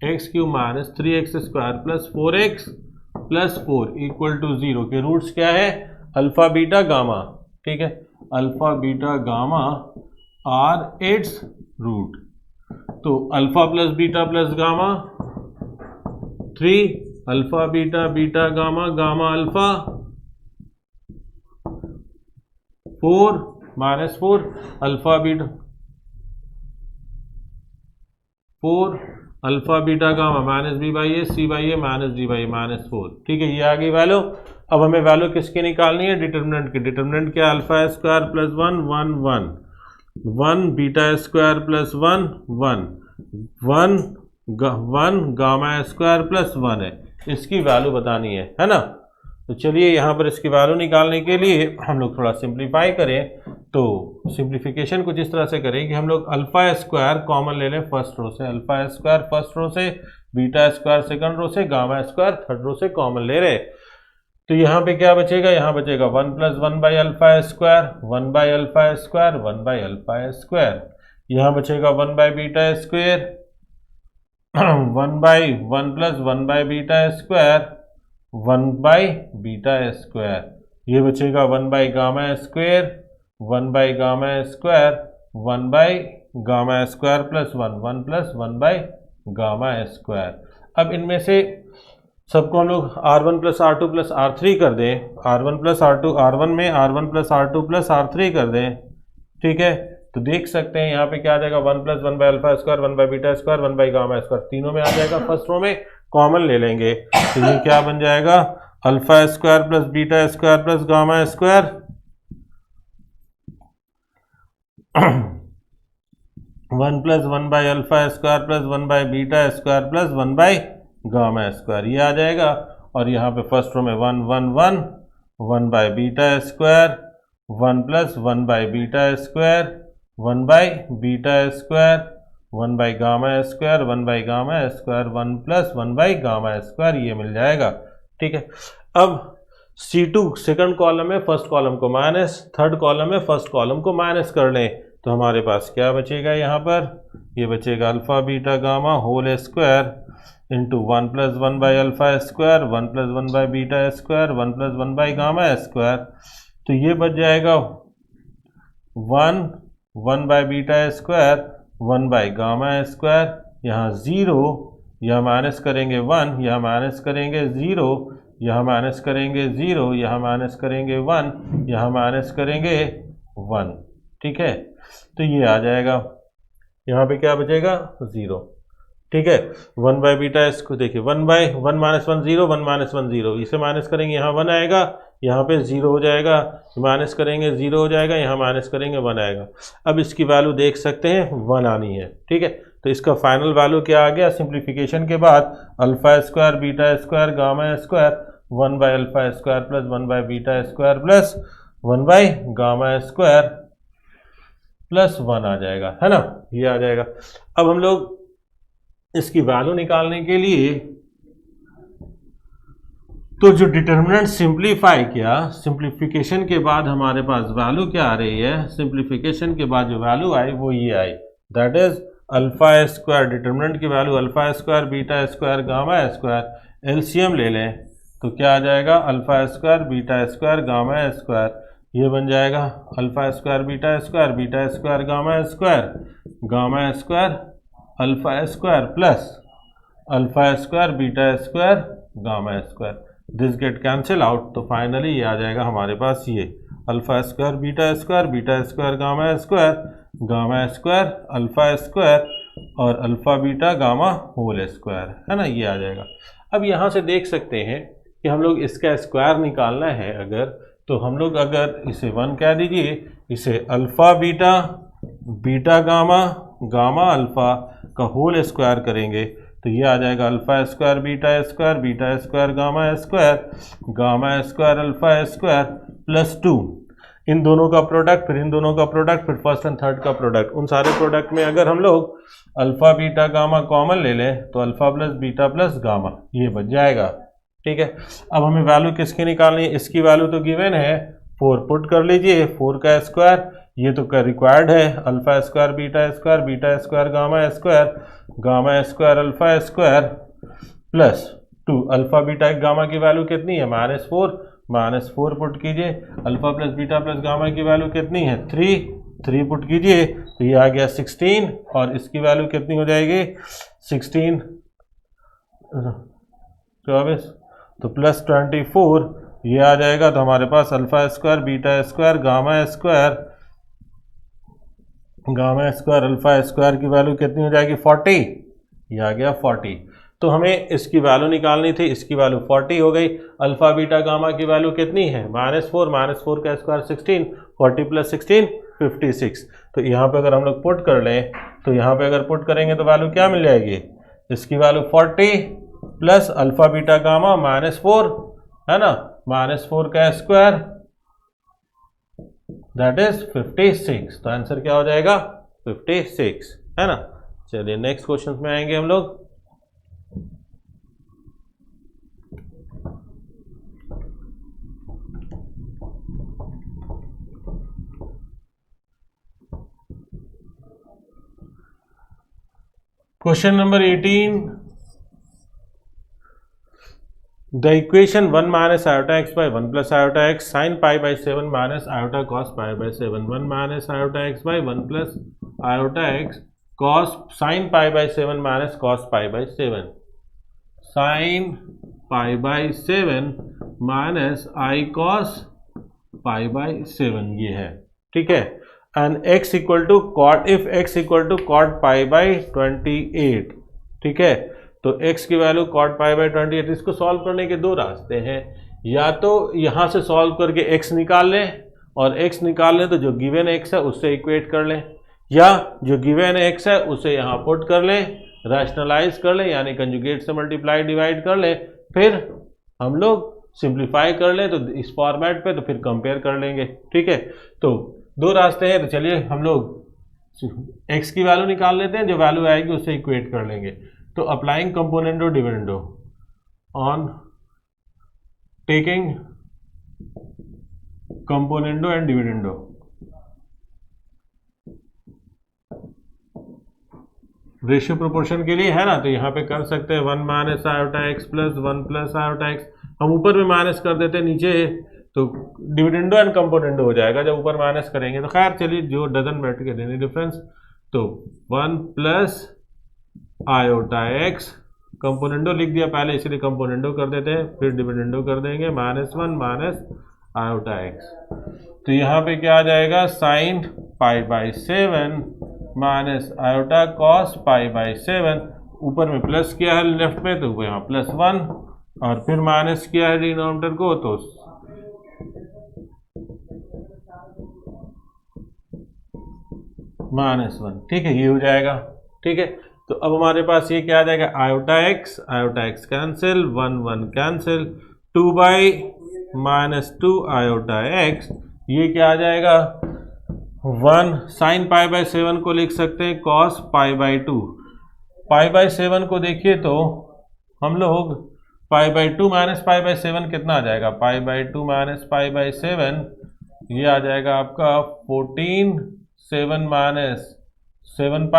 x³ - 3x² + 4x + 4 = 0 के रूट्स क्या है, अल्फा बीटा गामा, ठीक है, alpha beta gamma are its root. तो alpha plus beta plus gamma 3, alpha beta beta gamma gamma alpha 4 -4, alpha beta 4 alpha beta gamma -b/a c/a -d/a -4, ठीक है, ये आ गई वैल्यू। अब हमें वैल्यू किसकी निकालनी है, डिटर्मिनेंट की। डिटर्मिनेंट क्या, alpha square plus 1 1 1 1 beta square plus 1 1 1 1 gamma square plus 1 है, इसकी वैल्यू बतानी है ना। तो चलिए यहाँ पर इसकी वैल्यू निकालने के लिए हम लोग थोड़ा सिंप्लीफाई करें। तो सिंप्लीफिकेशन कुछ इस तरह से करें कि हम लोग अल्फा स्क्वायर कॉमन ले लें फर्स्ट रो से, अल्फा स्क्वायर फर्स्ट रो से, बीटा स्क्वायर सेकंड रो से, गामा स्क्वायर थर्ड रो से कॉमन ले रहे। तो यहाँ पे क्या बचेगा, यहाँ बचेगा 1 + 1 by alpha square 1 by alpha square 1 by alpha square, यहाँ बचेगा 1 by beta square 1 by 1 + 1 by beta square 1 by beta square, ये बचेगा 1 by gamma square 1 by gamma square 1 by gamma square plus 1 1 + 1 by gamma square. अब इनमें से सबको हम लोग R1 + R2 + R3 कर दें, R1 + R2 R1 में R1 + R2 + R3 कर दें, ठीक है। तो देख सकते हैं यहाँ पे क्या आ जाएगा 1 + 1 by alpha square 1 by beta square 1 by gamma square, तीनों में आ जाएगा, फर्स्ट रो में कॉमन ले लेंगे, तो ये क्या बन जाएगा alpha square plus beta square plus gamma square 1 plus 1 by alpha square plus 1 by beta square plus 1 by gamma square, ये आ जाएगा। और यहाँ पे फर्स्ट रो में 1 1 1 1 by beta square 1 plus 1 by beta square 1 by beta square 1 by gamma square 1 by gamma square 1 plus 1 by gamma square, ये मिल जाएगा। ठीक है, अब C2 सेकंड कॉलम में फर्स्ट कॉलम को माइनस, थर्ड कॉलम में फर्स्ट कॉलम को माइनस कर लें तो हमारे पास क्या बचेगा, यहाँ पर ये बचेगा alpha beta gamma whole square into 1 plus 1 by alpha square 1 plus 1 by beta square 1 plus 1 by gamma square. तो ये बच जाएगा 1 1 by beta square 1 by gamma square, यहाँ 0, यह माइनस करेंगे 1, यह माइनस करेंगे 0, यह माइनस करेंगे 0, यह माइनस करेंगे 1, यह माइनस करेंगे 1। ठीक है, तो ये आ जाएगा, यहाँ पे क्या बचेगा 0। ठीक है, 1 बाई बीटा इसको देखिए 1 बाई 1 माइनस 1 0 1 माइनस 1 0, इसे माइनस करेंगे यहाँ 1 आएगा, यहाँ पे 0 हो जाएगा, माइनस करेंगे 0 हो जाएगा, यहाँ माइनस करेंगे 1 आएगा। अब इसकी वैल्यू देख सकते हैं 1 आनी है। ठीक है, तो इसका फाइनल वैल्यू क्या आ गया, सिंप्लीफिकेशन के बाद alpha square beta square gamma square 1 by alpha square plus 1 by beta square plus 1 by gamma square plus 1 आ जाएगा, है ना, ये आ जाएगा। अब हम लोग इसकी वैल्यू निकालने के लिए तो जो डिटर्मिनेंट सिंप्लीफाई किया, सिंप्लीफिकेशन के बाद हमारे पास वैल्यू क्या आ रही है, सिंप्लीफिकेशन के बाद जो वैल्यू आई वो ये I, that is alpha square, determinant की value alpha square beta square gamma square, LCM ले लें तो क्या आ जाएगा alpha square beta square gamma square, ये बन जाएगा alpha square beta square gamma square alpha square plus alpha square beta square gamma square, this get cancel out. तो फाइनली ये आ जाएगा हमारे पास ये alpha square beta square gamma square alpha square और alpha beta gamma whole square, है ना, ये आ जाएगा। अब यहाँ से देख सकते हैं कि हम लोग इसका स्क्वायर निकालना है अगर, तो हम लोग अगर इसे 1 कह दीजिए, इसे alpha beta beta gamma gamma alpha का होल स्क्वायर करेंगे तो ये आ जाएगा alpha square beta square gamma square alpha square plus 2, इन दोनों का प्रोडक्ट, फिर इन दोनों का प्रोडक्ट, फिर फर्स्ट एंड थर्ड का प्रोडक्ट, उन सारे प्रोडक्ट में अगर हम लोग अल्फ़ा बीटा गामा कॉमन ले लें तो alpha plus beta plus gamma ये बच जाएगा। ठीक है, अब हमें वैल्यू किसकी निकालनी है, इसकी वैल्यू तो गिवन है, 4 पुट कर लीजिए, 4 का स्क्वायर, ये तो रिक्वायर्ड है, alpha square beta square gamma square alpha square plus 2, alpha beta gamma की वैल्यू कितनी है -4 पुट कीजिए, alpha plus beta plus gamma की वैल्यू कितनी है 3 पुट कीजिए तो ये आ गया 16, और इसकी वैल्यू कितनी हो जाएगी 16 24 तो प्लस 24, ये आ जाएगा। तो हमारे पास alpha square beta square gamma square alpha square की वैल्यू कितनी हो जाएगी 40, ये आ गया 40। तो हमें इसकी वैल्यू निकालनी थी, इसकी वैल्यू 40 हो गई। अल्फा बीटा गामा की वैल्यू कितनी है -4 का स्क्वायर 16, 40 प्लस 16 56। तो यहाँ पे अगर हम लोग पुट कर लें तो यहाँ पे अगर पुट करेंगे तो वैल्यू क्या मिल जाएगी, इसकी value 40 plus alpha beta gamma -4, है ना, -4 का स्क्वायर दैट इज 56। तो आंसर क्या हो जाएगा 56, है ना। चलिए नेक्स्ट क्वेश्चन में आएंगे हम लोग। Question number 18, the equation 1 minus iota x by 1 plus iota x sin pi by 7 minus iota cos pi by 7, 1 minus iota x by 1 plus iota x cos sin pi by 7 minus cos pi by 7, sin pi by 7 minus I cos pi by 7 ये है, ठीक है। and x equal to cot, if x equal to cot pi by 28, ठीक है। तो x की value cot pi by 28, इसको solve करने के दो रास्ते हैं, या तो यहाँ से सॉल्व करके x निकाल लें, और x निकाल लें तो जो गिवन x है उससे इक्वेट कर लें, या जो गिवन x है उसे यहाँ पुट कर ले, रैशनलाइज कर ले, यानी कंजुगेट से मल्टीप्लाई डिवाइड कर ले, फिर हम लोग सिंप्लीफाई कर ले तो इस फॉर्मेट पे, तो फिर कंपेयर कर लेंगे। ठीक है, तो दो रास्ते हैं, तो चलिए हम लोग x की वैल्यू निकाल लेते हैं, जो वैल्यू आएगी उससे इक्वेट कर लेंगे। तो applying componendo dividendo on taking componendo and dividendo, ratio proportion के लिए है ना, तो यहाँ पे कर सकते हैं 1 minus iota x plus 1 plus iota x. हम ऊपर में माइनस कर देते हैं नीचे, तो डिविडेंडो एंड कंपोनेंडो हो जाएगा जब ऊपर माइनस करेंगे। तो खैर चलिए, जो डजंट मैटर के देने डिफरेंस, तो 1 प्लस आयोटा एक्स, कंपोनेंडो लिख दिया पहले इसलिए कंपोनेंडो कर देते हैं, फिर डिविडेंडो कर देंगे, -1 माइनस आयोटा एक्स। तो यहाँ पे क्या आ जाएगा, साइन π/7 माइनस आयोटा कॉस π/7। ऊपर में प्लस किया है लेफ्ट में, तो यहाँ +1, और फिर माइनस किया है डिनोमिनेटर को, तो -1। ठीक है, ये हो जाएगा। ठीक है, तो अब हमारे पास ये क्या आ जाएगा, iota x cancel, 1 1 cancel, 2/-2 iota x, ये क्या आ जाएगा 1 साइन π/7 को लिख सकते हैं कॉस π/2। π/7 को देखिए तो हम लोग π/2 माइनस π/7 कितना आ जाएगा, π/2 माइनस π/7 ये आ जाएगा आपका 14, 7 माइनस 7π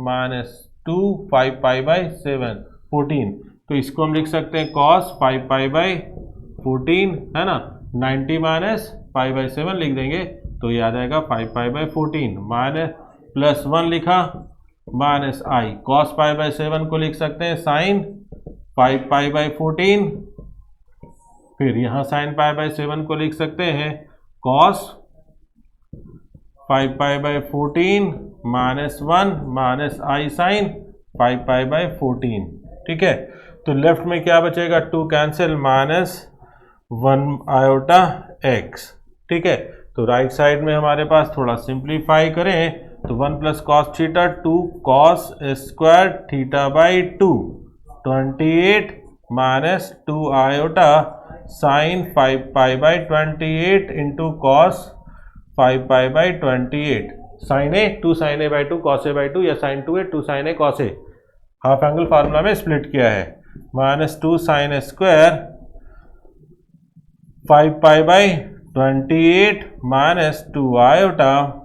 माइनस 2 5π/7 14। तो इसको हम लिख सकते हैं cos 5π/14, है ना, 90 माइनस π/7 लिख देंगे, तो ये आ जाएगा 5π/14 माइनस +1 लिखा माइनस आई, cos π/7 को लिख सकते हैं साइन 5π/14, फिर यहाँ साइन π/7 को लिख सकते हैं cos 5π/14 -1 माइनस आई साइन 5π/14। ठीक है, तो लेफ्ट में क्या बचेगा, 2 कैंसिल, -1 आयोटा एक्स। ठीक है, तो राइट साइड में हमारे पास थोड़ा सिंप्लीफाई करें तो 1 plus cos theta 2 cos square थीटा/2, 28 minus 2 iota sine 5π/28 into cos 5π/28, sine A 2 sine a/2 cos a/2, या sine 2a 2 sine a cos a, half angle formula में स्प्लिट किया है, -2 साइन स्क्वायर 5π/28 माइनस 2 आयोटा,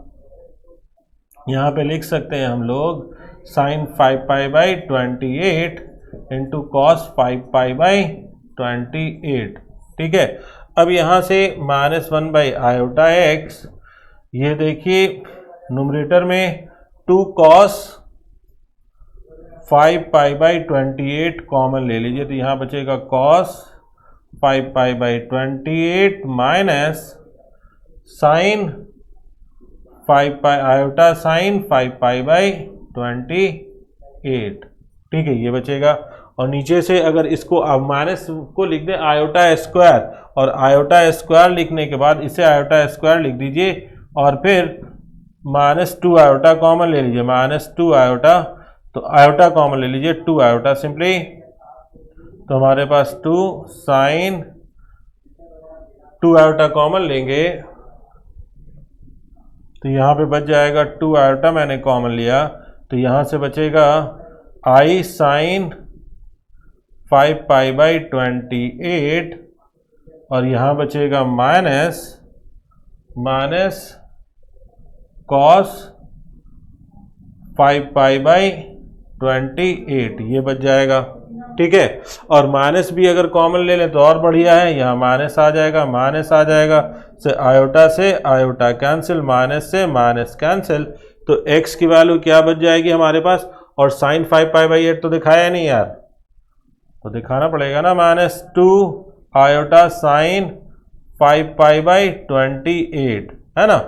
यहाँ पे लिख सकते हैं हम लोग साइन 5π/28 इंटू कॉस 5π/28। ठीक है, अब यहाँ से -1 आयोटा एक्स, ये देखिए न्यूमरेटर में 2 कॉस 5π/28 कॉमन ले लीजिए, तो यहाँ बचेगा cos 5π/28 minus sine 5π iota sine 5π/28। ठीक है, ये बचेगा, और नीचे से अगर इसको अब माइनस को लिख दें आयोटा स्क्वायर, और आयोटा स्क्वायर लिखने के बाद इसे आयोटा स्क्वायर लिख दीजिए, और फिर -2 आयोटा कॉमन ले लीजिए, -2 आयोटा, तो आयोटा कॉमन ले लीजिए 2 आयोटा सिंपली, तो हमारे पास 2 साइन 2 आयोटा कॉमन लेंगे तो यहाँ पे बच जाएगा 2 आयोटा, मैंने कॉमन लिया, तो यहाँ से बचेगा आई साइन 5π/28, और यहाँ बचेगा माइनस कॉस 5π/28, ये बच जाएगा। ठीक है, और माइनस भी अगर कॉमन ले लें तो और बढ़िया है, यहाँ माइनस आ जाएगा, से आयोटा कैंसिल, माइनस से माइनस कैंसिल, तो x की वैल्यू क्या बच जाएगी हमारे पास, और साइन 5π/8 तो दिखाया नहीं यार, तो दिखाना पड़ेगा ना, -2 आयोटा साइन 5π/28, है ना।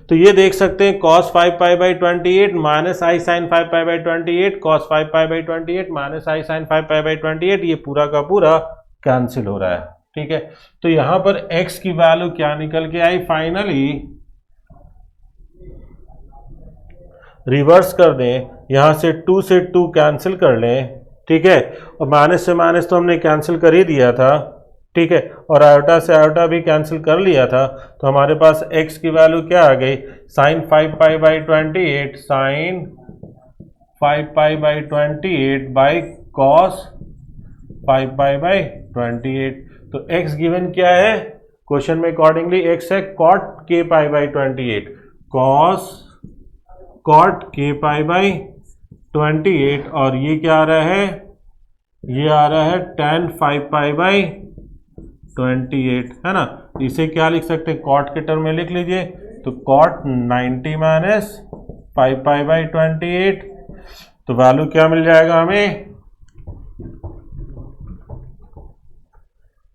तो ये देख सकते हैं cos 5π/28 माइनस आई साइन 5π/28, cos 5π/28 माइनस आई साइन 5π/28, ये पूरा का पूरा कैंसिल हो रहा है। ठीक है, तो यहां पर x की वैल्यू क्या निकल के आई फाइनली, रिवर्स कर दें, यहाँ से 2 से 2 कैंसिल कर लें, ठीक है, और माइनस से माइनस तो हमने कैंसिल कर ही दिया था, ठीक है, और आयोटा से आयोटा भी कैंसिल कर लिया था, तो हमारे पास x की वैल्यू क्या आ गई, साइन 5π/28 साइन 5π/28 बाई कॉस 5π/28। तो x गिवन क्या है क्वेश्चन में, अकॉर्डिंगली x है cot kπ/28, cot kπ/28, और ये क्या आ रहा है, ये आ रहा है tan 5π/28, है ना। इसे क्या लिख सकते हैं, cot के टर्म में लिख लीजिए, तो cot 90 माइनस 5π/28, तो वैल्यू क्या मिल जाएगा हमें,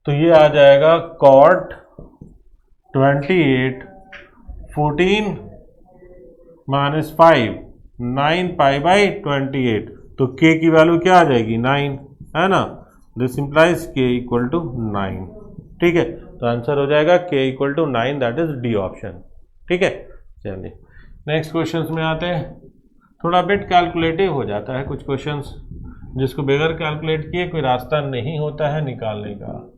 तो ये आ जाएगा cot 28 14 माइनस 5 9π/28, तो k की वैल्यू क्या आ जाएगी 9, है ना। This implies k equal to 9, ठीक है, तो आंसर हो जाएगा k equal to 9, that is D option, ठीक है। चलिए नेक्स्ट क्वेश्चंस में आते हैं। थोड़ा बिट कैलकुलेटिव हो जाता है कुछ क्वेश्चंस, जिसको बगैर कैलकुलेट किए कोई रास्ता नहीं होता है निकालने का।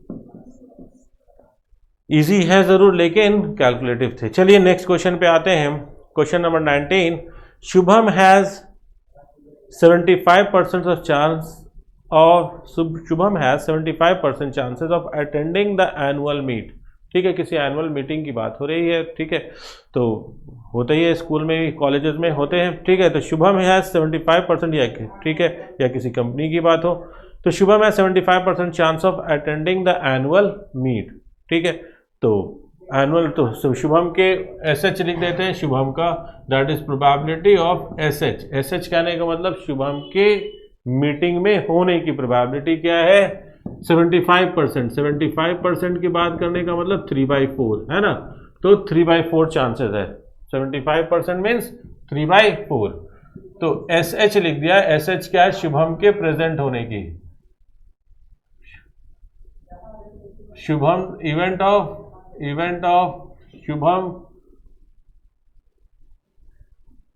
इजी है जरूर लेकिन कैलकुलेटिव थे। चलिए नेक्स्ट क्वेश्चन पे आते हैं। Question number 19, Shubham has 75% of chance और Shubham has 75% chances of attending the annual meet, ठीक है, किसी एनुअल मीटिंग की बात हो रही है, ठीक है, तो होता ही है स्कूल में भी, कॉलेजेस में होते हैं, ठीक है। तो शुभम हैज 75% या, ठीक है, या किसी कंपनी की बात हो, तो Shubham has 75% chance of attending the annual meet, ठीक है। तो एनुअल, तो शुभम के SH लिख देते हैं, शुभम का, that is probability of SH। SH कहने का मतलब शुभम के मीटिंग में होने की प्रोबेबिलिटी क्या है, 75%। 75% की बात करने का मतलब 3/4, है ना, तो 3/4 चांसेस है, 75% मीन्स 3/4। तो SH लिख दिया, SH क्या है, शुभम के प्रेजेंट होने की, Shubham event of Shubham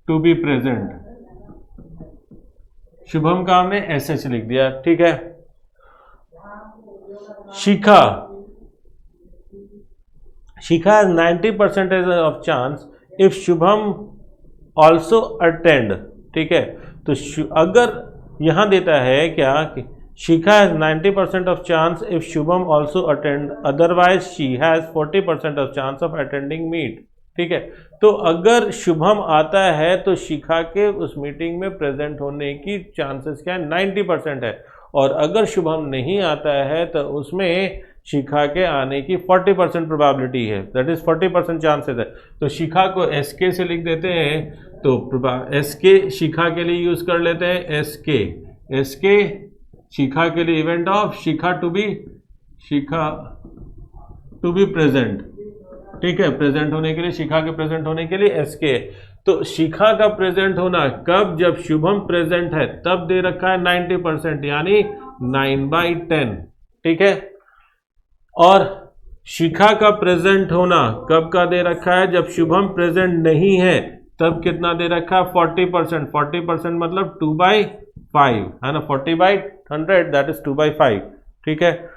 to be present, Shubham का हमने SH लिख दिया, ठीक है। Shikha 90% of chance if Shubham also attend, ठीक है। तो अगर यहां देता है क्या कि Shikha has 90% of chance if Shubham also attend, otherwise she has 40% of chance of attending meet, ठीक है। तो अगर शुभम आता है तो शिखा के उस मीटिंग में प्रेजेंट होने की चांसेस क्या है, 90% है, और अगर शुभम नहीं आता है तो उसमें शिखा के आने की 40% प्रोबेबिलिटी है, दैट इज 40% चांसेस है। तो शिखा को SK से लिख देते हैं, तो SK शिखा के लिए यूज कर लेते हैं, SK शिखा के लिए event of Shikha to be present, ठीक है, प्रेजेंट होने के लिए, शिखा के प्रेजेंट होने के लिए SK। तो शिखा का प्रेजेंट होना कब, जब शुभम प्रेजेंट है, तब दे रखा है 90%, यानी 9/10, ठीक है। और शिखा का प्रेजेंट होना कब का दे रखा है, जब शुभम प्रेजेंट नहीं है, तब कितना दे रखा है, 40%। 40% मतलब 2/5, है ना, 40/100 दैट इज 2/5, ठीक है।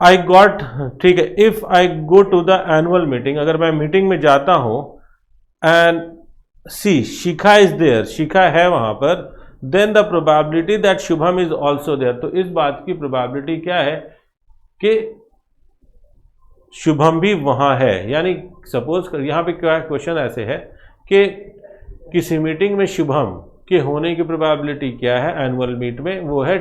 आई गॉट, ठीक है, if I go to the annual meeting, अगर मैं मीटिंग में जाता हूं and see Shikha is there, Shikha है वहां पर, then the probability that Shubham is also there, तो इस बात की प्रोबेबिलिटी क्या है कि शुभम भी वहां है। यानी सपोज यहां पे क्या क्वेश्चन ऐसे है कि किसी मीटिंग में शुभम के होने की प्रोबेबिलिटी क्या है एनुअल मीट में, वो है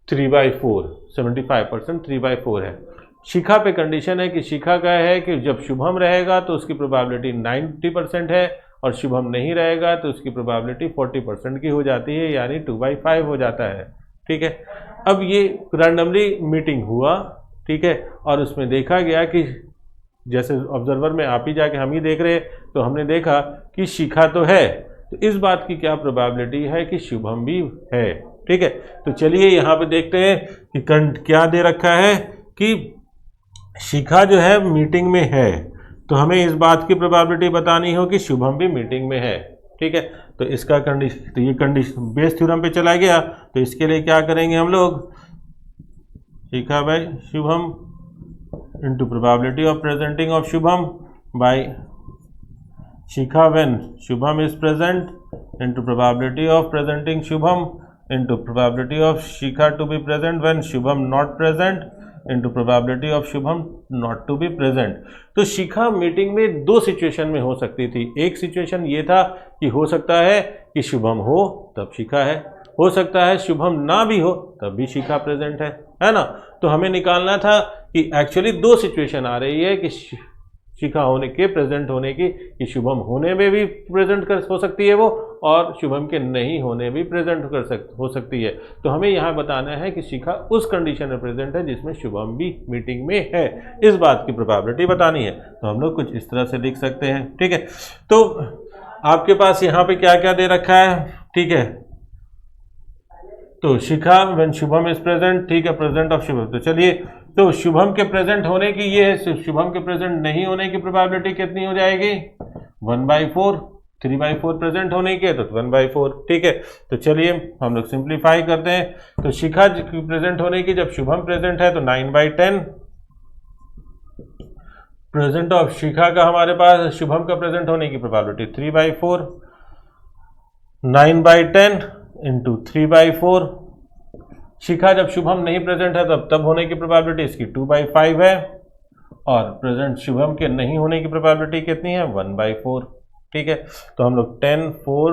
3/4, 75% 3/4 है। शिखा पे कंडीशन है कि शिखा का है कि जब शुभम रहेगा तो उसकी प्रोबेबिलिटी 90% है, और शुभम नहीं रहेगा तो उसकी प्रोबेबिलिटी 40% की हो जाती है, यानी 2/5 हो जाता है, ठीक है। अब ये रैंडमली मीटिंग हुआ, ठीक है, और उसमें देखा गया कि जैसे ऑब्जर्वर में आप ही जाके हम ही देख रहे, तो हमने देखा कि शिखा तो है, तो इस बात की क्या प्रोबेबिलिटी है कि शुभम भी है, ठीक है। तो चलिए यहाँ पे देखते हैं कि क्या दे रखा है कि शिखा जो है मीटिंग में है, तो हमें इस बात की प्रोबेबिलिटी बतानी हो कि शुभम भी मीटिंग में है, ठीक है। तो इसका कंडीशन, तो ये कंडीशन बेस थ्योरम पे चला गया। तो इसके लिए क्या करेंगे हम लोग, Shikha by Shubham into probability of presenting of Shubham by Shikha when Shubham is present into probability of presenting Shubham into probability of Shikha to be present when Shubham not present into probability of Shubham not to be present। तो शिखा meeting में दो situation में हो सकती थी। एक situation ये था कि हो सकता है कि शुभम हो तब शिखा है, हो सकता है शुभम ना भी हो तब भी शिखा प्रेजेंट है ना। तो हमें निकालना था कि एक्चुअली दो सिचुएशन आ रही है कि शिखा होने के प्रेजेंट होने की, कि शुभम होने में भी प्रेजेंट हो सकती है वो, और शुभम के नहीं होने भी प्रेजेंट हो सकती है। तो हमें यहाँ बताना है कि शिखा उस कंडीशन में प्रेजेंट है जिसमें शुभम भी मीटिंग में है, इस बात की प्रोबेबिलिटी बतानी है। तो हम लोग कुछ इस तरह से लिख सकते हैं, ठीक है। तो आपके पास यहाँ पे क्या क्या दे रखा है, ठीक है। तो शिखा व्हेन शुभम इज प्रेजेंट, ठीक है, प्रेजेंट ऑफ शुभम। तो चलिए, तो शुभम के प्रेजेंट होने की ये है, शुभम के प्रेजेंट नहीं होने की प्रोबेबिलिटी कितनी हो जाएगी, 1/4। 3/4 प्रेजेंट होने की है तो 1/4, ठीक है। तो चलिए हम लोग सिंप्लीफाई करते हैं। तो शिखा प्रेजेंट होने की, जब शुभम प्रेजेंट है तो 9/10। प्रेजेंट ऑफ शिखा का हमारे पास शुभम का प्रेजेंट होने की प्रोबेबिलिटी 3/4, 9/10 इंटू 3/4। शिखा जब शुभम नहीं प्रेजेंट है तब होने की प्रोबेबिलिटी इसकी 2/5 है, और प्रेजेंट शुभम के नहीं होने की प्रोबेबिलिटी कितनी है, 1/4, ठीक है। तो हम लोग 10 4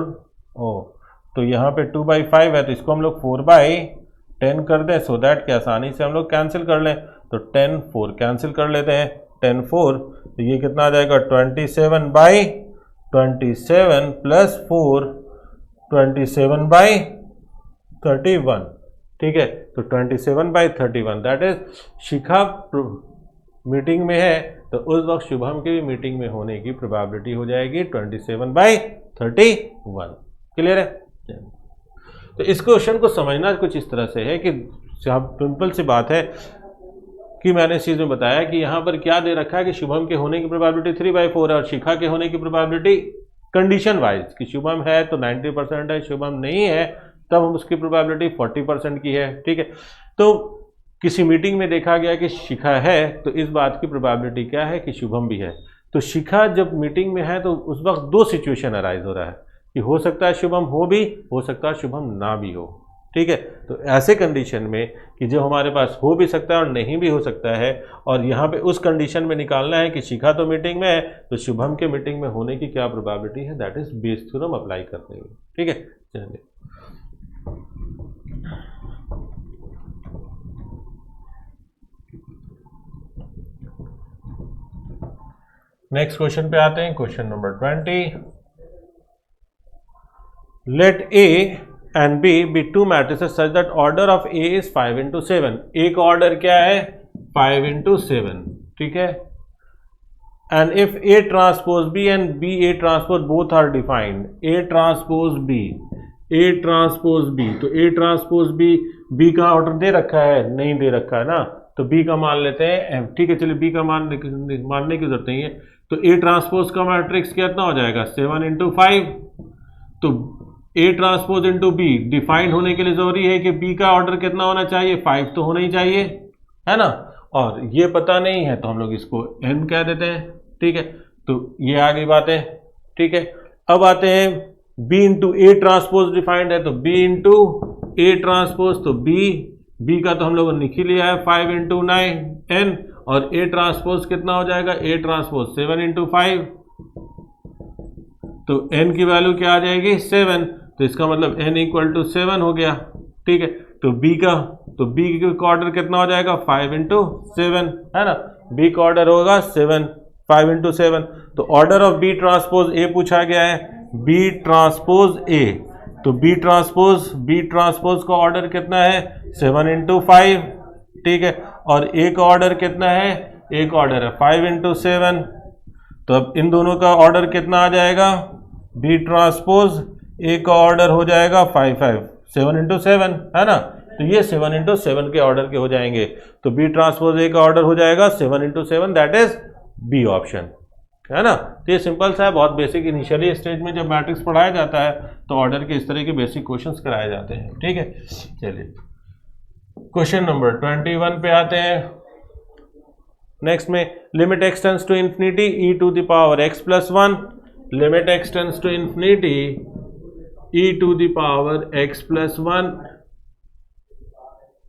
तो यहाँ पे 2/5 है तो इसको हम लोग 4/10 कर दें, सो दैट कि आसानी से हम लोग कैंसिल कर लें। तो 10 4 कैंसिल कर लेते हैं, 10 4 तो ये कितना आ जाएगा, 27/27 प्लस 4 27/31, ठीक है। तो 27/31 दैट इज शिखा मीटिंग में है तो उस वक्त शुभम के भी मीटिंग में होने की प्रोबेबिलिटी हो जाएगी 27/31। क्लियर है। तो इस क्वेश्चन को समझना कुछ इस तरह से है कि सिंपल सी बात है कि मैंने इस चीज़ में बताया कि यहाँ पर क्या दे रखा है कि शुभम के होने की प्रोबेबिलिटी 3/4 है, और शिखा के होने की प्रोबेबिलिटी कंडीशन वाइज कि शुभम है तो 90% है, शुभम नहीं है तब हम उसकी प्रोबेबिलिटी 40% की है, ठीक है। तो किसी मीटिंग में देखा गया कि शिखा है तो इस बात की प्रोबेबिलिटी क्या है कि शुभम भी है। तो शिखा जब मीटिंग में है तो उस वक्त दो सिचुएशन अराइज हो रहा है कि हो सकता है शुभम हो भी, हो सकता है शुभम ना भी हो, ठीक है। तो ऐसे कंडीशन में कि जो हमारे पास हो भी सकता है और नहीं भी हो सकता है, और यहाँ पे उस कंडीशन में निकालना है कि शिखा तो मीटिंग में है तो शुभम के मीटिंग में होने की क्या प्रोबेबिलिटी है, that is Bayes theorem apply कर देंगे, ठीक है। चलिए नेक्स्ट क्वेश्चन पे आते हैं, question number 20। Let a and b be two matrices such that order of a is 5/7। A का ऑर्डर क्या है, 5/7, ठीक है। And if a transpose b and b a transpose both are defined, a transpose b, a transpose b, तो a transpose b, b का order दे रखा है, नहीं दे रखा है ना, तो बी का मान लेते हैं, ठीक है। चलिए बी का मानने की जरूरत नहीं है। तो ए ट्रांसपोज का मैट्रिक्स कितना हो जाएगा, 7/5। तो a transpose into be defined होने के लिए जरूरी है कि बी का ऑर्डर कितना होना चाहिए, 5 तो होना ही चाहिए, है ना। और ये पता नहीं है तो हम लोग इसको n कह देते हैं, ठीक है। तो ये आ गई बात है, ठीक है। अब आते हैं b into A transpose defined है तो b इंटू ए ट्रांसपोज, तो b का तो हम लोगों ने लिख ही लिया है 5/9n, और ए ट्रांसपोज कितना हो जाएगा, ए ट्रांसपोज 7/5, तो n की वैल्यू क्या आ जाएगी, 7। तो इसका मतलब n = 7 हो गया, ठीक है। तो b का ऑर्डर कितना हो जाएगा, 5/7, है ना। b का ऑर्डर होगा 7, 5/7। तो order of b transpose a पूछा गया है, b ट्रांसपोज a, तो b ट्रांसपोज का ऑर्डर कितना है, 7/5, ठीक है। और a का ऑर्डर कितना है, a का ऑर्डर है 5/7। तो अब इन दोनों का ऑर्डर कितना आ जाएगा, b ट्रांसपोज a का ऑर्डर हो जाएगा 7/7, है ना। तो ये 7/7 के ऑर्डर के हो जाएंगे। तो b ट्रांसपोज a का ऑर्डर हो जाएगा 7/7, दैट इज बी ऑप्शन, है ना। तो ये सिंपल सा है, बहुत बेसिक। इनिशियली स्टेज में जब मैट्रिक्स पढ़ाया जाता है तो ऑर्डर के इस तरह के बेसिक क्वेश्चंस कराए जाते हैं। ठीक है, चलिए क्वेश्चन नंबर 21 पे आते हैं। नेक्स्ट में limit x tends to infinity e to the power x plus 1, limit x tends to infinity e to the power x plus 1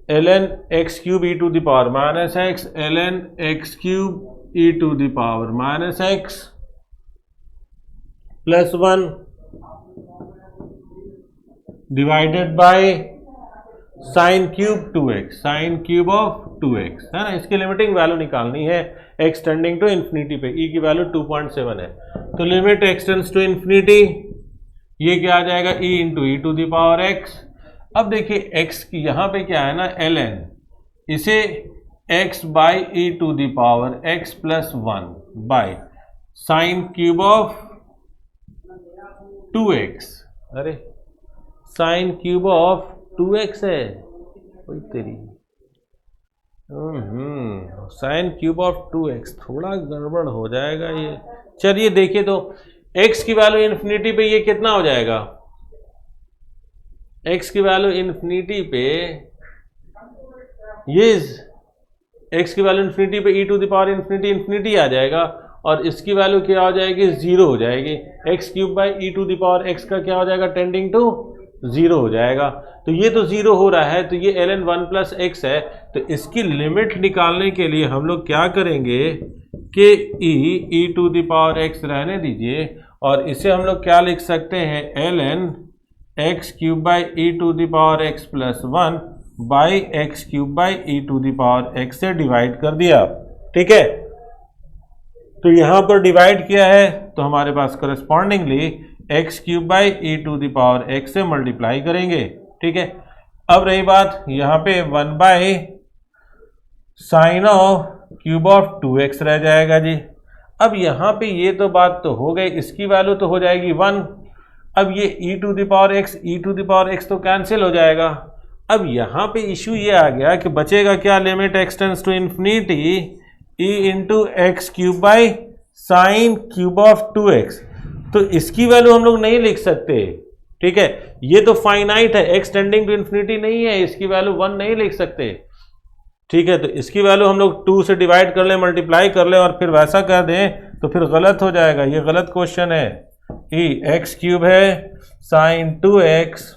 ln x cube e to the power minus x ln x cube e to the power minus x plus 1 divided by sine cube 2x, sine cube of 2x, है ना। इसकी limiting value निकालनी है x tending to infinity पे। e की value 2.7 है, तो limit x tends to infinity, ये क्या आ जाएगा e into e to the power x। अब देखिए x की यहाँ पे क्या है ना ln, इसे x by E to the power x plus 1 by sine cube of 2x, अरे साइन क्यूब ऑफ 2x है कोई तेरी, साइन क्यूब ऑफ 2x, थोड़ा गड़बड़ हो जाएगा ये। चलिए देखिए तो x की वैल्यू इन्फिनिटी पे ये कितना हो जाएगा, x की वैल्यू इन्फिनिटी पे ये x की वैल्यू इन्फिनिटी पे e to the power infinity infinity आ जाएगा, और इसकी वैल्यू क्या हो जाएगी, 0 हो जाएगी। x cube by E to the power x का क्या हो जाएगा, टेंडिंग टू 0 हो जाएगा। तो ये तो 0 हो रहा है, तो ये ln 1 प्लस एक्स है। तो इसकी लिमिट निकालने के लिए हम लोग क्या करेंगे कि ई टू द पावर x रहने दीजिए, और इसे हम लोग क्या लिख सकते हैं, ln x cube by E to the power x plus 1 by x cube by E to the power x से डिवाइड कर दिया। ठीक है, तो यहां पर डिवाइड किया है तो हमारे पास correspondingly X cube by E to the power X से मल्टीप्लाई करेंगे। ठीक है, अब रही बात यहाँ पे 1 by sine of cube of 2x रह जाएगा जी। अब यहाँ पे ये तो बात तो हो गई, इसकी वैल्यू तो हो जाएगी 1। अब ये ई टू द पावर एक्स तो कैंसिल हो जाएगा। अब यहाँ पे इशू ये आ गया कि बचेगा क्या, limit x tends to infinity e into x cube by sine cube of 2x। तो इसकी वैल्यू हम लोग नहीं लिख सकते। ठीक है, ये तो फाइनाइट है, x टेंडिंग टू इन्फिनिटी नहीं है, इसकी वैल्यू 1 नहीं लिख सकते। ठीक है, तो इसकी वैल्यू हम लोग 2 से डिवाइड कर लें, मल्टीप्लाई कर लें, और फिर वैसा कर दें तो फिर गलत हो जाएगा। ये गलत क्वेश्चन है। ई एक्स क्यूब है sine 2x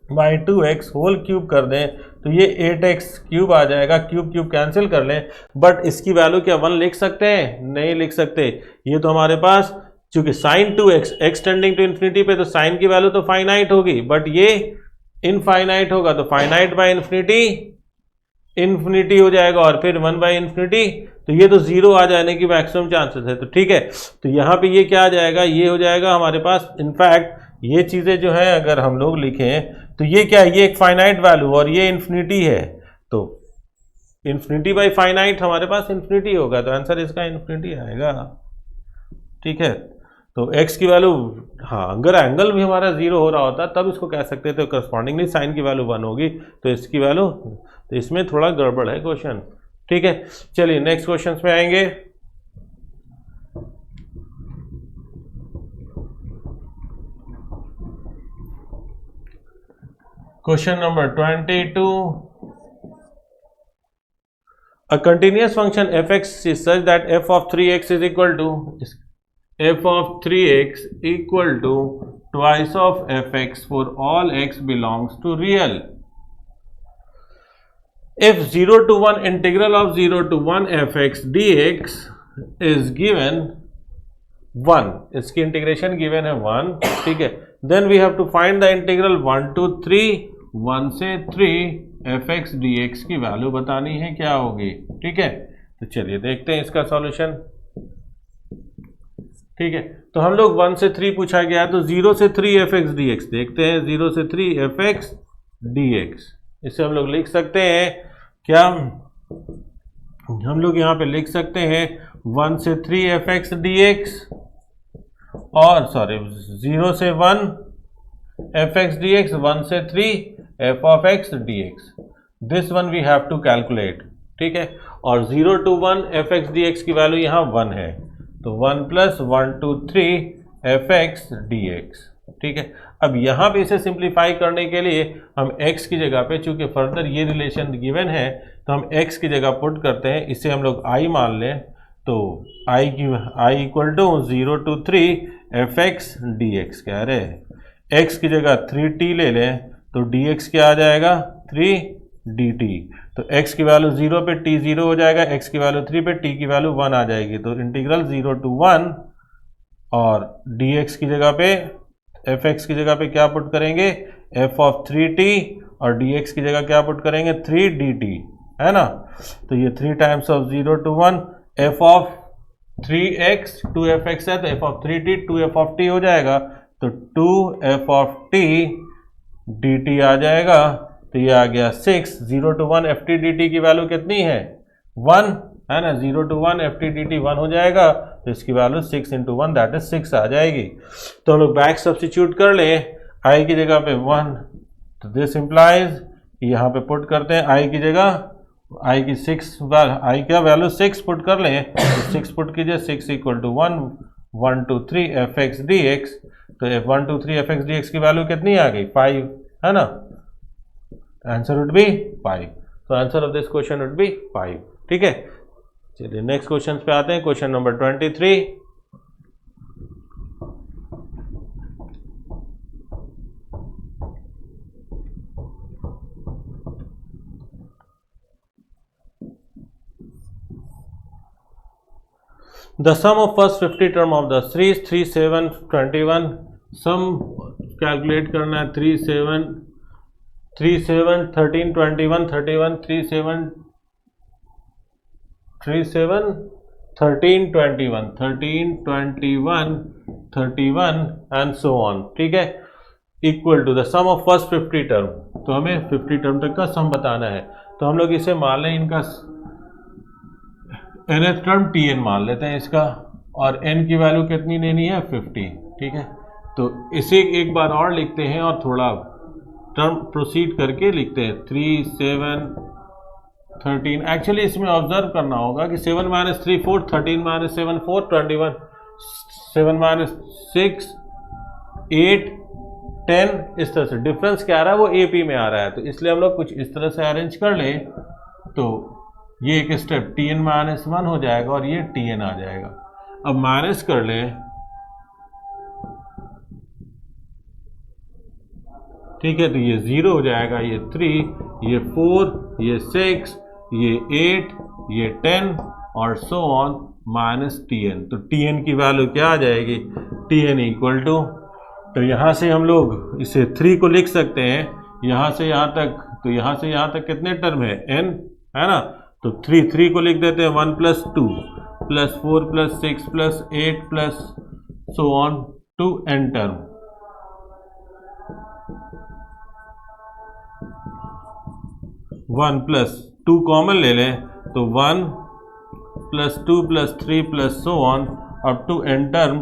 by 2x whole cube कर दें तो ये 8x क्यूब आ जाएगा। क्यूब क्यूब कैंसिल कर लें, बट इसकी वैल्यू क्या 1 लिख सकते हैं, नहीं लिख सकते। ये तो हमारे पास चूंकि sine 2x x tending to infinity पे, तो साइन की वैल्यू तो फाइनाइट होगी, बट ये इनफाइनाइट होगा, तो फाइनाइट बाय इन्फिनिटी इन्फिनिटी हो जाएगा, और फिर 1 बाय इन्फिनिटी, तो ये तो 0 आ जाने की मैक्सिमम चांसेस है। तो ठीक है, तो यहाँ पे ये क्या आ जाएगा, ये हो जाएगा हमारे पास। इनफैक्ट ये चीज़ें जो है अगर हम लोग लिखें तो ये क्या है, ये एक फाइनाइट वैल्यू और ये इन्फिनिटी है, तो इन्फिनिटी बाई फाइनाइट हमारे पास इन्फिनिटी होगा, तो आंसर इसका इन्फिनिटी आएगा। ठीक है, तो x की वैल्यू, हाँ अगर एंगल भी हमारा 0 हो रहा होता तब इसको कह सकते थे, तो करस्पॉन्डिंगली साइन की वैल्यू 1 होगी, तो इसकी वैल्यू, तो इसमें थोड़ा गड़बड़ है क्वेश्चन। ठीक है, चलिए नेक्स्ट क्वेश्चन में आएंगे। Question number 22. A continuous function fx is such that f of 3x is equal to twice of fx for all x belongs to real. If 0 to 1 integral of 0 to 1 fx dx is given 1, इसकी integration given है 1। ठीक है, then we have to find the integral 1 to 3, 1 से 3 fx dx की value बतानी है क्या होगी। ठीक है, तो चलिए देखते हैं इसका सॉल्यूशन। ठीक है, तो हम लोग 1 से 3 पूछा गया है, तो 0 से 3 fx dx देखते हैं। 0 से 3 fx dx, इसे हम लोग लिख सकते हैं क्या, हम लोग यहाँ पे लिख सकते हैं 1 से 3 fx dx, और सॉरी 0 से 1 fx dx, 1 से 3 f of x dx, this one we have to calculate. ठीक है, और 0 to 1 fx dx की वैल्यू यहाँ 1 है, तो 1 + 1 2 3 fx dx। ठीक है, अब यहाँ पे इसे सिंप्लीफाई करने के लिए हम x की जगह पे, चूंकि फर्दर ये रिलेशन गिवन है तो हम x की जगह पुट करते हैं, इसे हम लोग i मान लें, तो i = 0 to 3 fx dx कह रहे हैं। x की जगह 3t ले लें तो dx क्या आ जाएगा 3 dt। तो x की वैल्यू 0 पे t 0 हो जाएगा, x की वैल्यू 3 पे t की वैल्यू 1 आ जाएगी, तो इंटीग्रल 0 to 1 और dx की जगह पे fx की जगह पे क्या पुट करेंगे f of 3t और dx की जगह क्या पुट करेंगे 3 dt, है ना। तो ये 3 times of 0 to 1 f of 3x 2fx है, तो f of 3t 2f of t हो जाएगा, तो 2f of t dt आ जाएगा। तो ये आ गया 6। 0 to 1 ft dt की वैल्यू कितनी है 1, है ना। 0 to 1 ft dt 1 हो जाएगा, तो इसकी वैल्यू 6 × 1 दैट इज 6 आ जाएगी। तो हम लोग बैक सब्स्टिट्यूट कर ले, i की जगह पे 1, तो दिस इंप्लाइज यहाँ पे पुट करते हैं i की जगह i की 6 i का वैल्यू 6 पुट कर लें, तो 6 पुट कीजिए, 6 = 1 1 2 3 fx dx। तो 1 2 3 fx dx की वैल्यू कितनी आ गई 5, है ना। Answer would be 5। तो answer of this question would be 5। ठीक है, चलिए नेक्स्ट क्वेश्चन पे आते हैं। Question number 23। The sum of first 50 term of the series 3 7 21, sum calculate करना है 3 7 13 21 31 3 7 13 21 31 एंड सो ऑन। ठीक है, equal to the sum of first 50 term. तो हमें 50 टर्म तक का सम बताना है, तो हम लोग इसे मान लें, इनका nth टर्म tn मान लेते हैं इसका, और n की वैल्यू कितनी लेनी है 50। ठीक है, तो इसे एक बार और लिखते हैं और थोड़ा टर्म प्रोसीड करके लिखते हैं 3 7 13। एक्चुअली इसमें ऑब्जर्व करना होगा कि 7 - 3 4, 13 - 7 4, 21, 7 - 6 8 10, इस तरह से डिफरेंस क्या आ रहा है वो AP में आ रहा है, तो इसलिए हम लोग कुछ इस तरह से अरेंज कर ले, तो ये एक स्टेप tn - 1 हो जाएगा और ये tn आ जाएगा। अब माइनस कर ले, ठीक है, तो ये 0 हो जाएगा, ये 3, ये 4, ये 6, ये 8, ये 10 और सो ऑन माइनस tn। तो tn की वैल्यू क्या आ जाएगी tn इक्वल टू, तो यहाँ से हम लोग इसे 3 को लिख सकते हैं, यहाँ से यहाँ तक, तो यहाँ से यहाँ तक कितने टर्म है n, है ना। तो 3 को लिख देते हैं 1 + 2 + 4 + 6 + 8 plus so on to n term. One plus 2 common ले लें, तो 1 + 2 + 3 plus so on up to n term.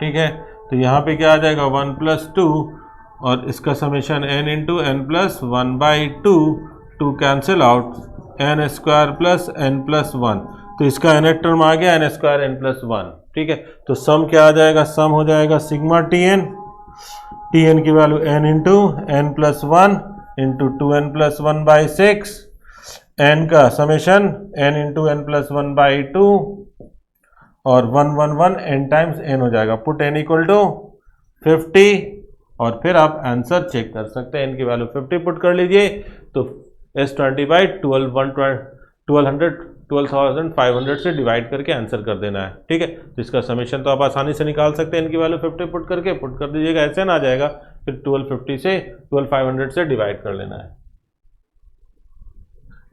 ठीक है, तो यहाँ पे क्या आ जाएगा 1 + 2 और इसका summation n × n + 1/2, 2 cancel out, n² + n + 1, तो इसका nth टर्म आ गया n² n + 1। ठीक है, तो सम क्या आ जाएगा, सम हो जाएगा सिग्मा tn की value n × n + 1 × 2n + 1/6, n का समेशन n × n + 1/2 और 1 1 1 n टाइम्स n हो जाएगा। पुट n = 50 और फिर आप आंसर चेक कर सकते हैं, n की वैल्यू 50 पुट कर लीजिए, तो S20/12 12,500 से डिवाइड करके आंसर कर देना है। ठीक है, तो इसका समेशन तो आप आसानी से निकाल सकते हैं, n की वैल्यू 50 पुट कर दीजिएगा, ऐसे ना आ जाएगा, फिर 1250 से 12,500 से डिवाइड कर लेना है।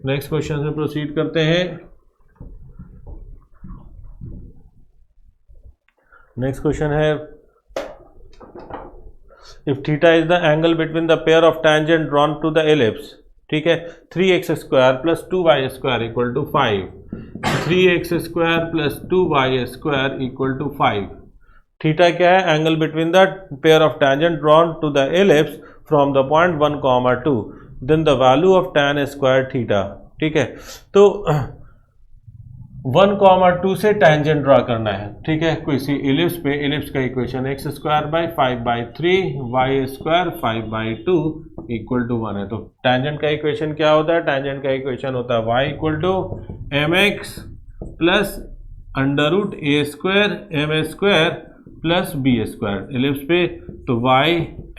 नेक्स्ट क्वेश्चन से प्रोसीड करते हैं। नेक्स्ट क्वेश्चन है, if theta is the angle between the pair of tangent drawn to the ellipse. ठीक है, 3x² + 2y² = 5, 3x² + 2y² = 5। Theta क्या है, angle between the pair of tangent drawn to the ellipse from the point 1, 2, then the value of tan² theta. ठीक है, तो 1,2 से tangent draw करना है, ठीक है, कोई सी इलिप्स पे, इलिप्स का equation x square by 5/3 y square 5/2 equal to 1 है। तो टेंजेंट का इक्वेशन क्या होता है? टेंजेंट का इक्वेशन होता है y equal to mx plus under root a square m square plus b square, ellipse पे तो y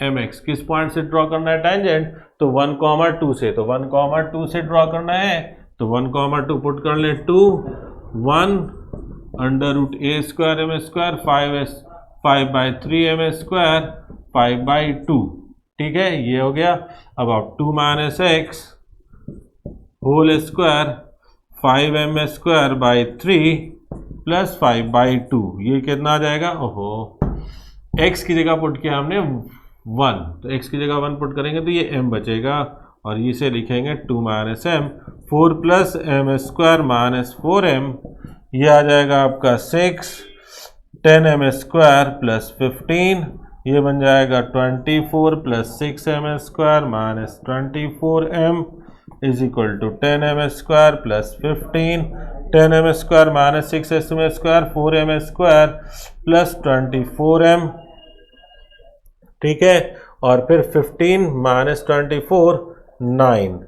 mx किस पॉइंट से ड्रॉ करना है टेंजेंट? तो 1,2 से, तो 1,2 से ड्रॉ करना है, तो 1,2 पुट कर ले 2 1 under root a square m square 5/3 m square 5/2, ठीक है, ये हो गया। अब आप 2 minus x whole square 5m square by 3 plus 5/2, ये कितना आ जाएगा? ओहो, x की जगह पुट किया हमने 1, तो x की जगह 1 पुट करेंगे तो ये m बचेगा, और इसे लिखेंगे 2 minus m 4 plus m square minus 4m, ये आ जाएगा आपका 6 10m स्क्वायर प्लस 15, ये बन जाएगा 24 plus 6m square minus 24m is equal to 10m square plus 15, 10m square minus 6m square 4m square plus 24m, ठीक है, और फिर 15 माइनस 24 9,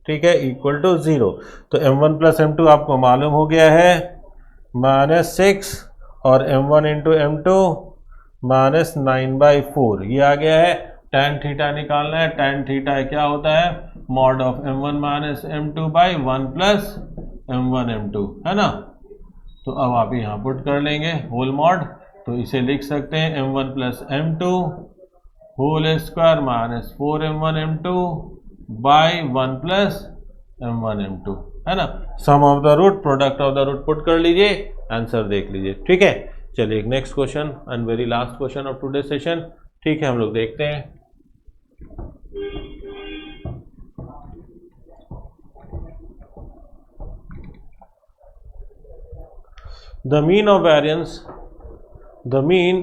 ठीक है, इक्वल टू 0। तो m1 प्लस m2 आपको मालूम हो गया है -6 और m1 इंटू m2 -9/4, ये आ गया है। tan थीटा निकालना है, tan थीटा क्या होता है? Mod of m1 minus m2 by 1 plus m1 m2, है ना। तो अब आप यहाँ पुट कर लेंगे होल मॉड, तो इसे लिख सकते हैं m1 plus m2 whole square minus 4m1 m2 by 1 plus m1 m2, है ना। Sum of the root, product of the root put कर लीजिए, आंसर देख लीजिए, ठीक है। चलिए next question and very last question of today session, ठीक है, हम लोग देखते हैं। The mean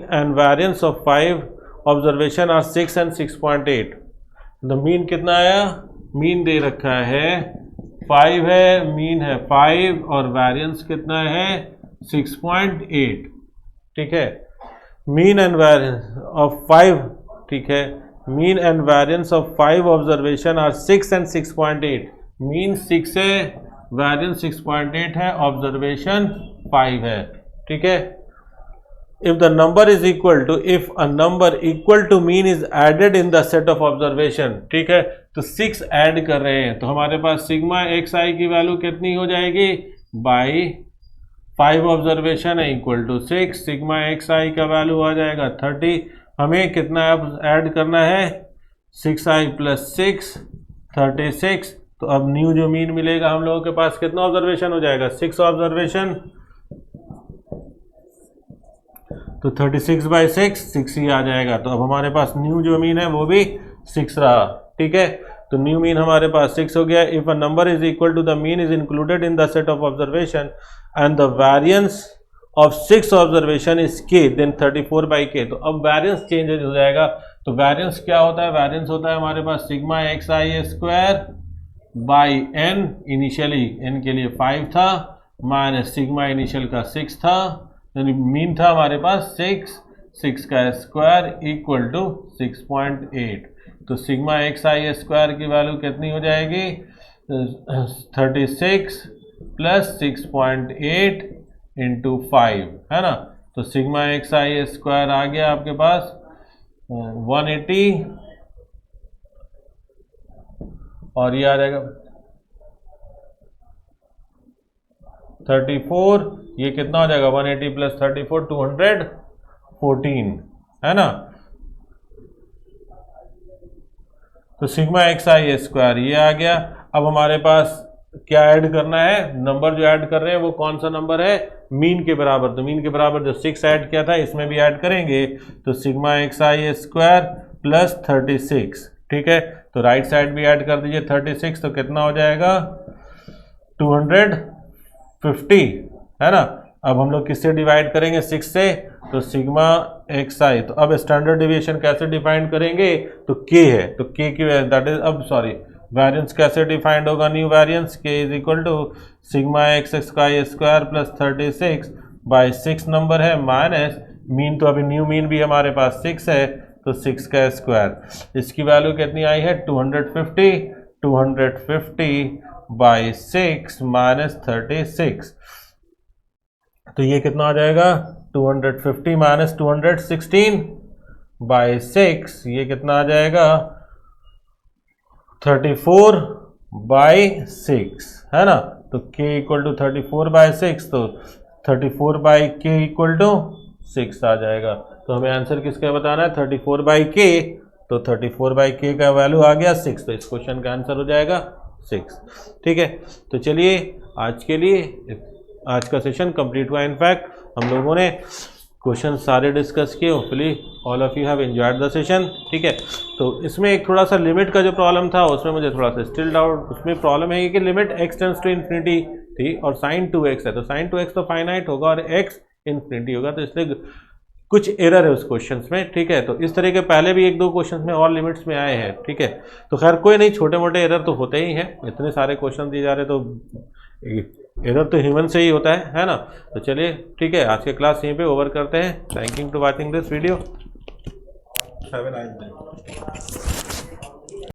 and variance of 5 observation are 6 and 6.8. The mean कितना आया? मीन दे रखा है 5 है, मीन है 5 और वेरिएंस कितना है 6.8, ठीक है। मीन एंड वेरिएंस ऑफ 5, ठीक है, mean and variance of 5 observation are 6 and 6.8। Mean 6 है, वेरिएंस 6.8 है, ऑब्जर्वेशन 5 है, ठीक है। If the number is equal to, if a number equal to mean is added in the set of observation, ठीक है, तो 6 ऐड कर रहे हैं, तो हमारे पास सिग्मा एक्स आई की वैल्यू कितनी हो जाएगी? बाई 5 ऑब्जर्वेशन है इक्वल टू 6, सिग्मा एक्स आई का वैल्यू आ जाएगा 30। हमें कितना अब ऐड करना है? 6i plus 6 36। तो अब न्यू जो मीन मिलेगा हम लोगों के पास कितना ऑब्जर्वेशन हो जाएगा? 6 ऑब्जर्वेशन, तो 36/6 6 ही आ जाएगा। तो अब हमारे पास न्यू जो मीन है वो भी 6 रहा, ठीक है। तो न्यू मीन हमारे पास 6 हो गया। If a number is equal to the mean is included in the set of observation and the variance of 6 observation is k, then 34/k। तो अब वेरिएंस चेंज हो जाएगा। तो वेरिएंस क्या होता है? वेरिएंस होता है हमारे पास sigma x I square by n, initially n के लिए 5 था, माइनस सिग्मा इनिशियल का 6 था, यानी मीन था हमारे पास 6 का स्क्वायर इक्वल टू 6.8। तो सिग्मा एक्स आई स्क्वायर की वैल्यू कितनी हो जाएगी? 36 प्लस 6.8 इंटू 5, है ना। तो सिग्मा एक्स आई स्क्वायर आ गया आपके पास 180, और ये आ जाएगा 34, ये कितना हो जाएगा? 180 प्लस 34 214, है ना। तो सिग्मा एक्स आई स्क्वायर ये आ गया। अब हमारे पास क्या ऐड करना है? नंबर जो ऐड कर रहे हैं वो कौन सा नंबर है? मीन के बराबर। तो मीन के बराबर जो 6 ऐड किया था इसमें भी ऐड करेंगे, तो सिग्मा एक्स आई स्क्वायर प्लस 36, ठीक है। तो राइट साइड भी ऐड कर दीजिए 36, तो कितना हो जाएगा? 250, है ना। अब हम लोग किससे डिवाइड करेंगे? 6 से, तो सिग्मा एक्स आई। तो अब स्टैंडर्ड डिविएशन कैसे डिफाइन करेंगे? तो k है, तो k की दैट इज, अब सॉरी वेरिएंस कैसे डिफाइंड होगा, न्यू वेरिएंस के is equal to sigma x का स्क्वायर प्लस 36 बाई 6 नंबर है माइनस मीन, तो अभी न्यू मीन भी हमारे पास 6 है तो 6 का स्क्वायर। इसकी वैल्यू कितनी आई है 250 बाई 6 माइनस 36, तो ये कितना आ जाएगा 250 माइनस 216 बाई 6, ये कितना आ जाएगा 34 बाई 6 है ना। तो k इक्वल टू 34 बाई 6, तो 34 बाई k इक्वल टू 6 आ जाएगा। तो हमें आंसर किसका बताना है 34 बाई k, तो 34 बाई k का वैल्यू आ गया 6, तो इस क्वेश्चन का आंसर हो जाएगा 6। ठीक है, तो चलिए आज के लिए आज का सेशन कंप्लीट हुआ। इनफैक्ट हम लोगों ने क्वेश्चन सारे डिस्कस किए, hopefully all of you have enjoyed the session. ठीक है, तो इसमें एक थोड़ा सा लिमिट का जो प्रॉब्लम था उसमें मुझे थोड़ा सा स्टिल डाउट, उसमें प्रॉब्लम है कि limit x tends to infinity थी और sin 2x है, तो sin 2x तो फाइनाइट होगा और x इन्फिनिटी होगा, तो इसलिए कुछ एरर है उस क्वेश्चन में। ठीक है, तो इस तरह के पहले भी 1-2 क्वेश्चन में और लिमिट्स में आए हैं। ठीक है, तो खैर कोई नहीं, छोटे मोटे एरर तो होते ही हैं, इतने सारे क्वेश्चन दिए जा रहे तो एरर तो ह्यूमन से ही होता है ना। तो चलिए ठीक है, आज के क्लास यहीं पे ओवर करते हैं। Thank you to watching this video. Have a nice day.